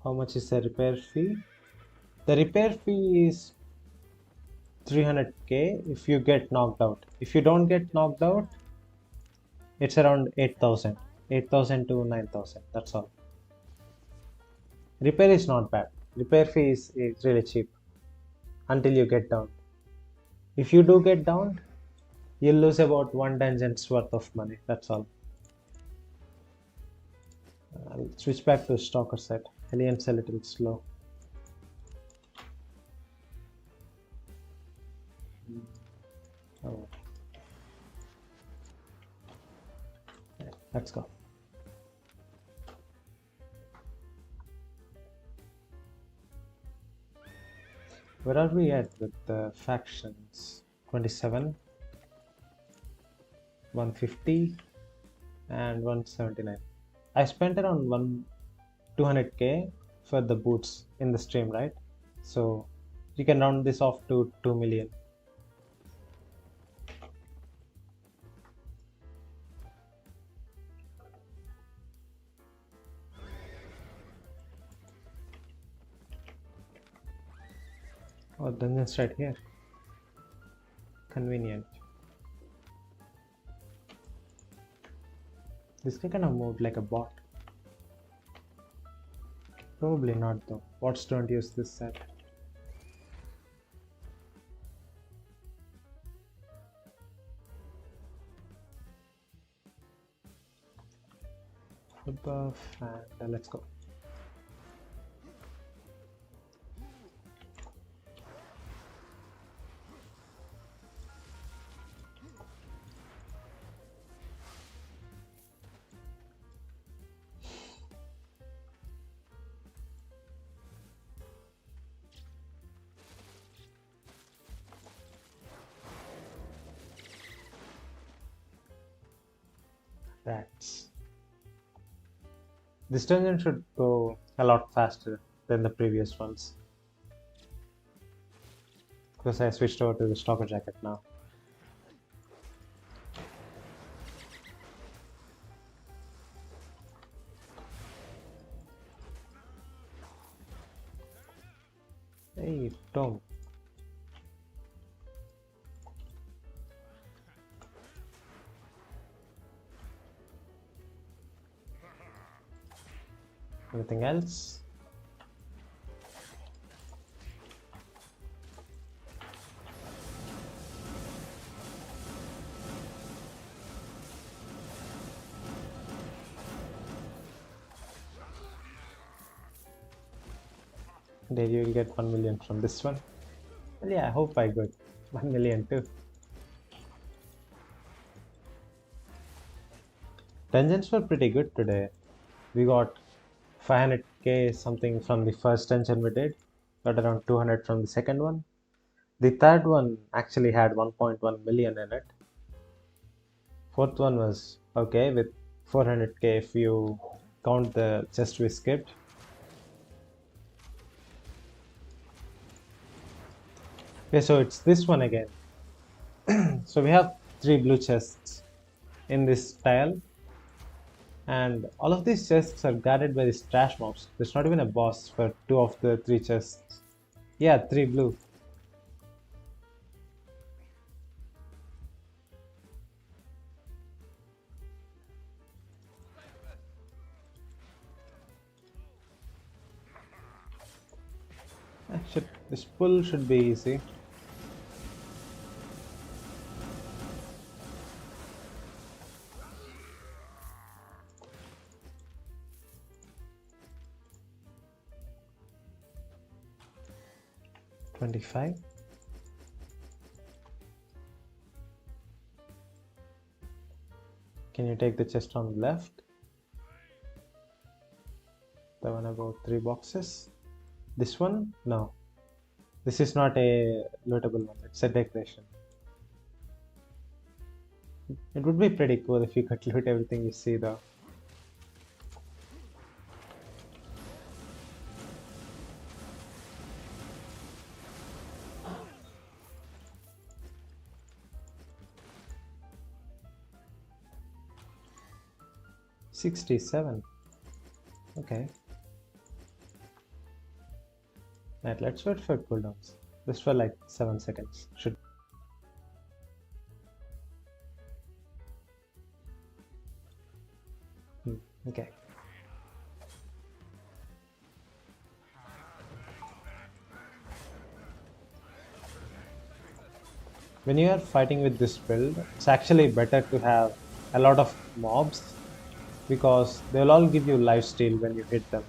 How much is the repair fee? The repair fee is 300k if you get knocked out. If you don't get knocked out, it's around 8,000. 8,000 to 9,000. That's all. Repair is not bad. Repair fee is really cheap until you get down. If you do get down, you'll lose about 1 dungeon's worth of money. That's all. I'll switch back to Stalker set. Alien's a little slow. Oh. Okay, let's go. Where are we at with the factions? 27, 150, and 179. I spent around 200k for the boots in the stream, right? So you can round this off to 2 million. Oh, dungeon's right here. Convenient. This guy kind of moved like a bot. Probably not though. Bots don't use this set. Buff and let's go. Rats. This dungeon should go a lot faster than the previous ones. Because I switched over to the Stalker jacket now. Hey, Tom. Anything else? Then you will get 1 million from this one. Well, yeah, I hope I got 1 million too. Dungeons were pretty good today. We got 500k something from the first dungeon we did, got around 200 from the second one. The third one actually had 1.1 million in it. Fourth one was okay with 400k if you count the chest we skipped. Okay, so it's this one again. So we have 3 blue chests in this tile, and all of these chests are guarded by these trash mobs. There's not even a boss for 2 of the 3 chests. Yeah, 3 blue. This pull should be easy. $25. Can you take the chest on the left? The one about 3 boxes. This one? No. This is not a lootable one, it's a decoration. It would be pretty cool if you could loot everything you see though. $67. Okay. Right, let's wait for cooldowns. Just for like 7 seconds. Should. Okay. When you are fighting with this build, it's actually better to have a lot of mobs because they'll all give you lifesteal when you hit them.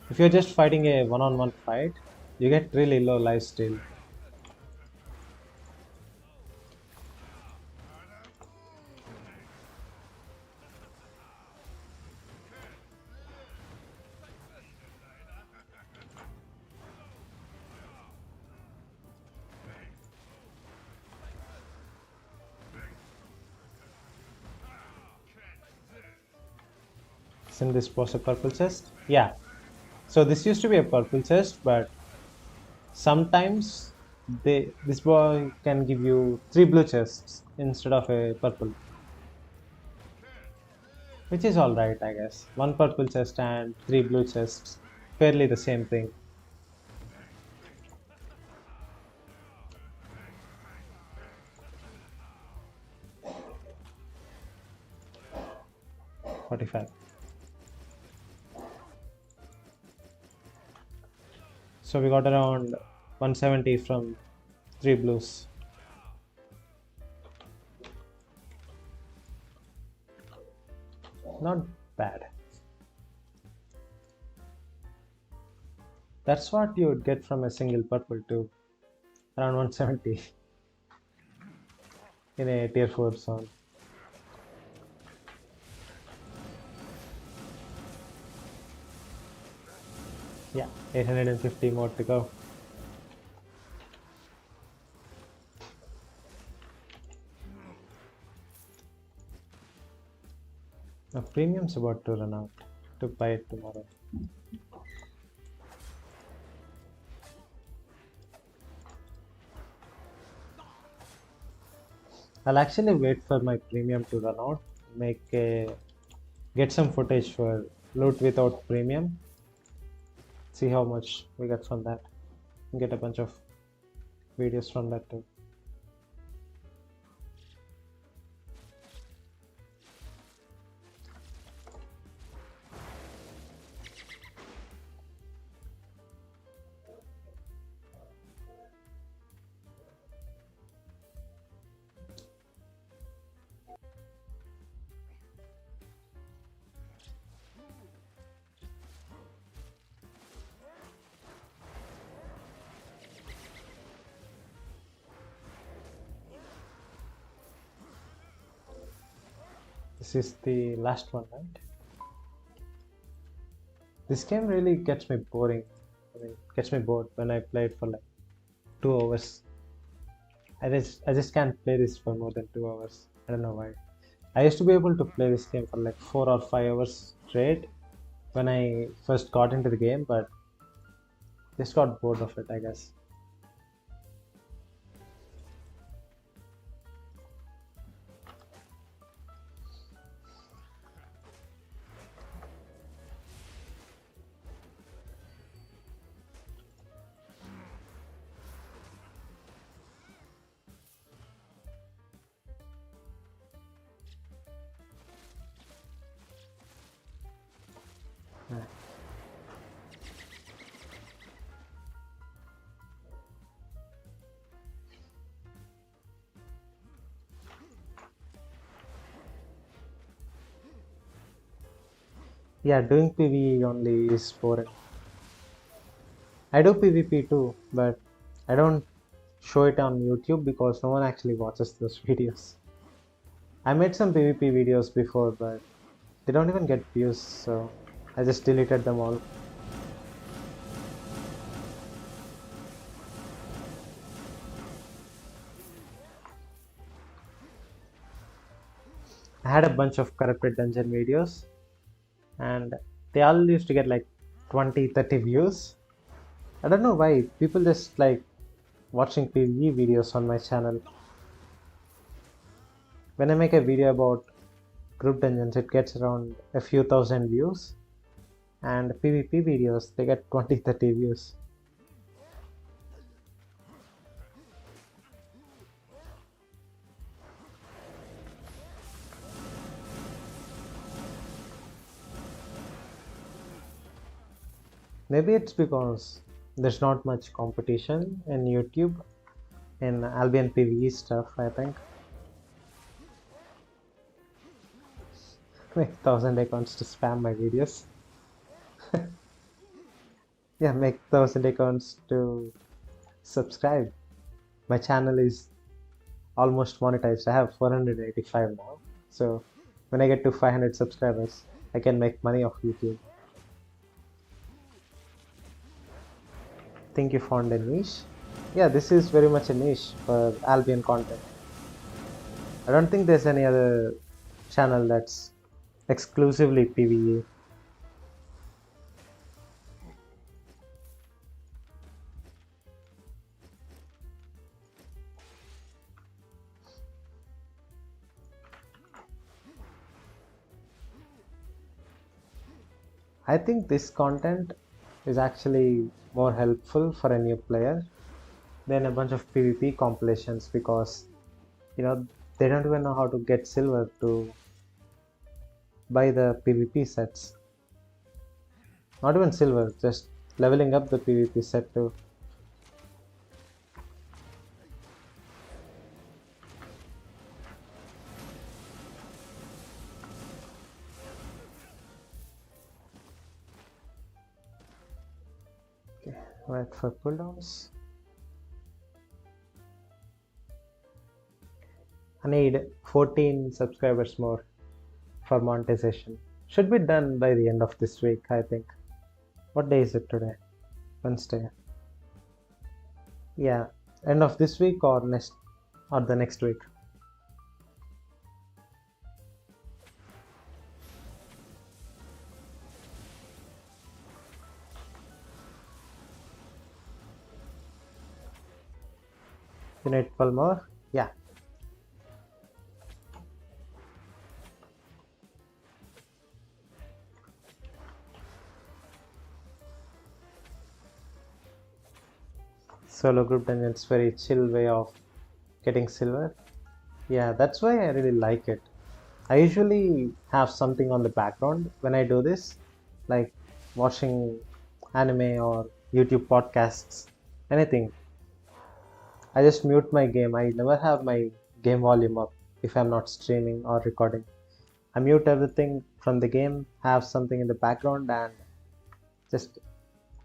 If you're just fighting a one-on-one fight, you get really low lifesteal. Isn't this was a purple chest? Yeah. So this used to be a purple chest, but sometimes this boy can give you 3 blue chests instead of a purple, which is all right, I guess. 1 purple chest and 3 blue chests, fairly the same thing. $45. So we got around 170 from 3 blues. Not bad. That's what you would get from a single purple too. Around 170 in a tier 4 zone. Yeah, 850 more to go. Now premium's about to run out. To buy it tomorrow. I'll actually wait for my premium to run out. Get some footage for loot without premium. See how much we get from that. Get a bunch of videos from that too. This is the last one, right? This game really gets me boring. I mean, gets me bored when I play it for like 2 hours. I just can't play this for more than 2 hours. I don't know why. I used to be able to play this game for like 4 or 5 hours straight when I first got into the game, but just got bored of it, I guess. Yeah, doing PvE only is boring. I do PvP too, but I don't show it on YouTube because no one actually watches those videos. I made some PvP videos before, but they don't even get views, so I just deleted them all. I had a bunch of corrupted dungeon videos, and they all used to get like 20, 30 views. I don't know why people just like watching PvE videos on my channel. When I make a video about group dungeons, it gets around a few thousand views, and PvP videos they get 20, 30 views. Maybe it's because there's not much competition in YouTube in Albion PvE stuff, I think. Make 1,000 accounts to spam my videos. Yeah, make 1,000 accounts to subscribe. My channel is almost monetized. I have 485 now. So when I get to 500 subscribers, I can make money off YouTube. Think you found a niche? Yeah, this is very much a niche for Albion content. I don't think there's any other channel that's exclusively PvE. I think this content is actually more helpful for a new player than a bunch of PvP compilations because they don't even know how to get silver to buy the PvP sets. Not even silver, just leveling up the PvP set too. Okay, wait for cooldowns. I need 14 subscribers more for monetization. Should be done by the end of this week, I think. What day is it today? Wednesday. Yeah, end of this week or the next week. You need 12 more? Yeah. Solo group dungeons very chill way of getting silver. Yeah, that's why I really like it. I usually have something on the background when I do this, like watching anime or YouTube podcasts, anything. I just mute my game. I never have my game volume up if I'm not streaming or recording. I mute everything from the game, have something in the background, and just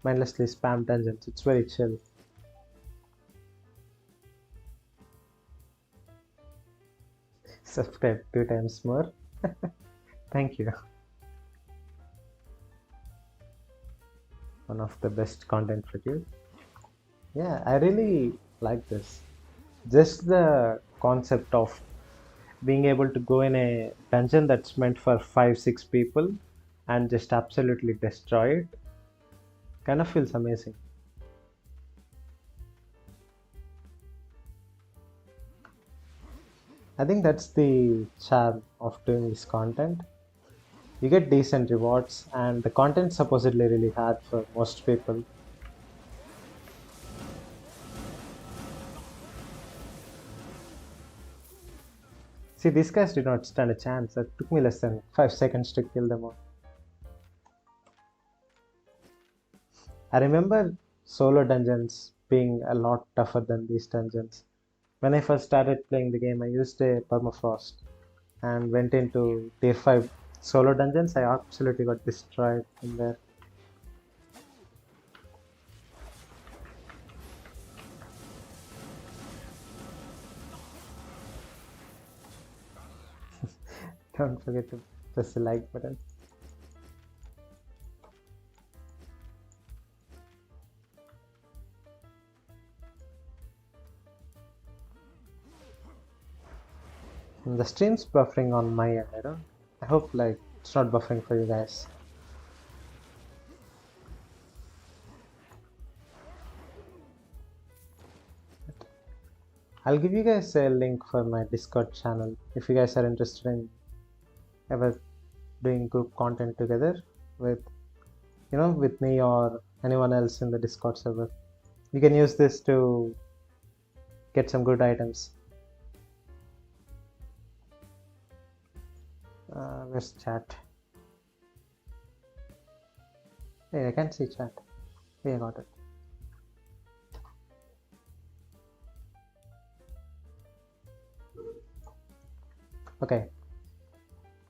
mindlessly spam dungeons. It's very chill. Subscribe 2 times more. Thank you. One of the best content for you. Yeah, I really like this. Just the concept of being able to go in a dungeon that's meant for 5, 6 people and just absolutely destroy it kind of feels amazing. I think that's the charm of doing this content. You get decent rewards, and the content's supposedly really hard for most people. See, these guys did not stand a chance. It took me less than 5 seconds to kill them all. I remember solo dungeons being a lot tougher than these dungeons. When I first started playing the game, I used a permafrost and went into tier 5 solo dungeons. I absolutely got destroyed in there. Don't forget to press the like button. The stream's buffering on my end. I hope like it's not buffering for you guys. I'll give you guys a link for my Discord channel if you guys are interested in ever doing group content together with with me or anyone else in the Discord server. You can use this to get some good items. Where's chat? Hey, I can't see chat. Hey, I got it. Okay.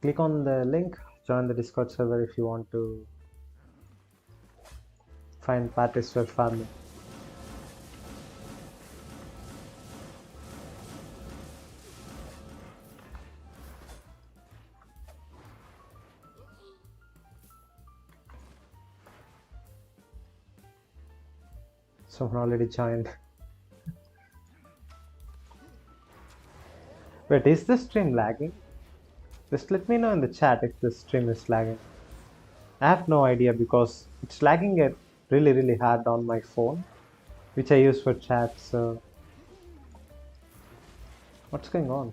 Click on the link, join the Discord server if you want to find parties for farming. Someone already joined. Wait, is the stream lagging? Just let me know in the chat if the stream is lagging. I have no idea because it's lagging it really, really hard on my phone, which I use for chat. So, what's going on?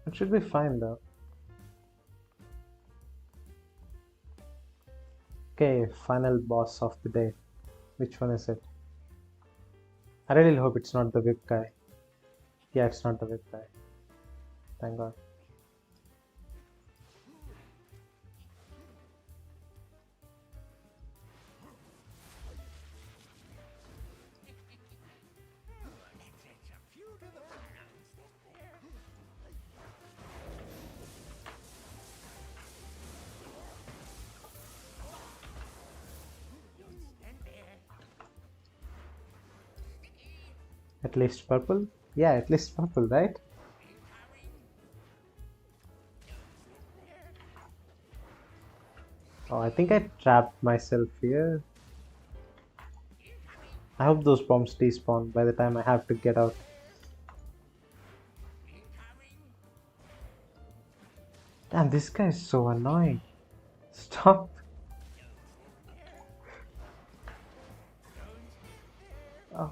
It should be fine though. Okay, final boss of the day. Which one is it? I really hope it's not the whip guy. Yeah, it's not the whip guy. Thank God. At least purple? Yeah, at least purple, right? Oh, I think I trapped myself here. I hope those bombs despawn by the time I have to get out. Damn, this guy is so annoying. Stop. Oh,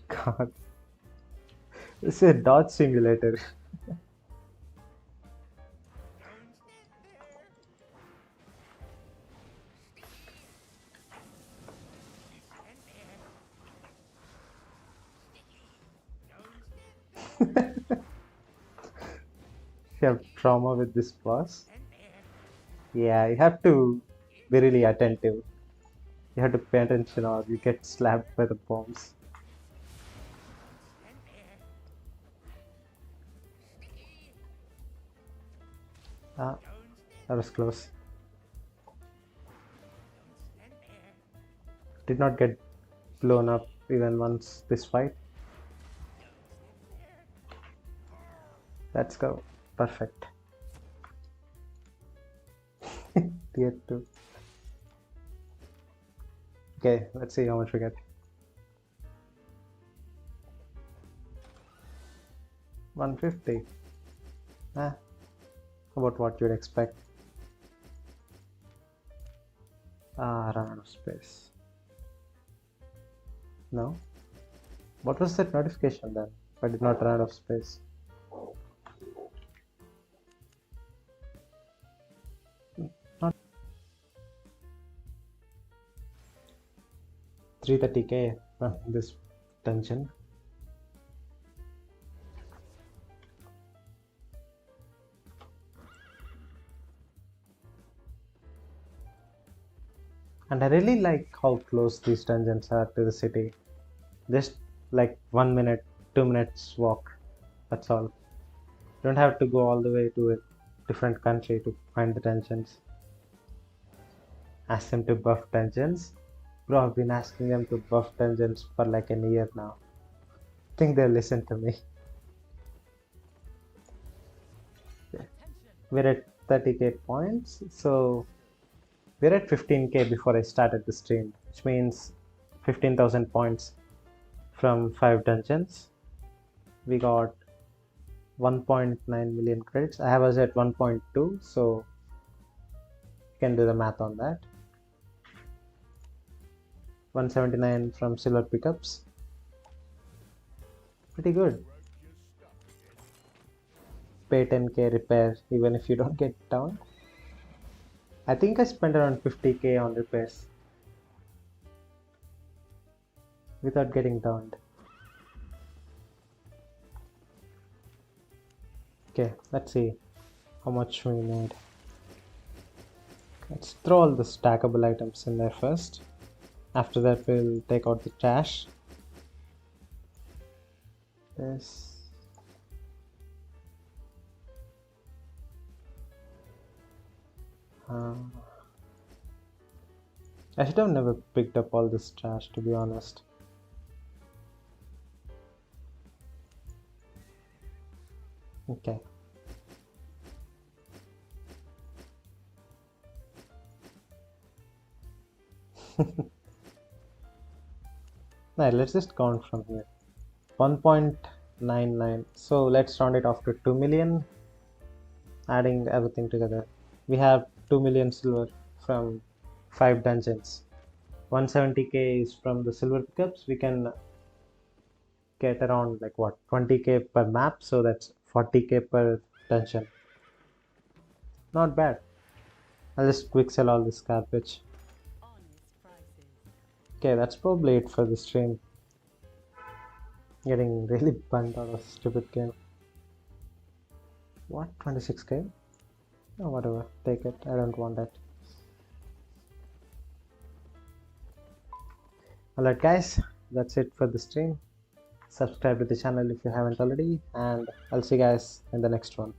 God. This is a dodge simulator. You have trauma with this boss. Yeah, you have to be really attentive. You have to pay attention or you get slapped by the bombs. Ah, that was close. Did not get blown up even once this fight. Let's go. Perfect. Tier 2. Okay, let's see how much we get. 150. About what you'd expect. Run out of space. No? What was that notification then? I did not run out of space. Not 330k from this dungeon. And I really like how close these dungeons are to the city. Just like 1 minute, 2 minutes walk. That's all. You don't have to go all the way to a different country to find the dungeons. Ask them to buff dungeons. Bro, I've been asking them to buff dungeons for like a year now. I think they'll listen to me. We're at 30k points, so we're at 15k before I started the stream, which means 15,000 points from 5 dungeons. We got 1.9 million credits. I was at 1.2, so you can do the math on that. 179 from silver pickups. Pretty good. Pay 10k repair even if you don't get down. I think I spent around 50k on repairs without getting downed. Okay, let's see how much we need. Let's throw all the stackable items in there first. After that, we'll take out the trash. This. I should have never picked up all this trash, to be honest. Okay. Now let's just count from here. 1.99. So let's round it off to 2 million. Adding everything together, we have 2 million silver from 5 dungeons. 170k is from the silver pickups. We can get around like what, 20k per map, so that's 40k per dungeon. Not bad. I'll just quick sell all this garbage. Okay, that's probably it for the stream. Getting really burnt out of stupid game. What? 26k? Oh, whatever, take it. I don't want that. Alright guys, that's it for the stream. Subscribe to the channel if you haven't already, and I'll see you guys in the next one.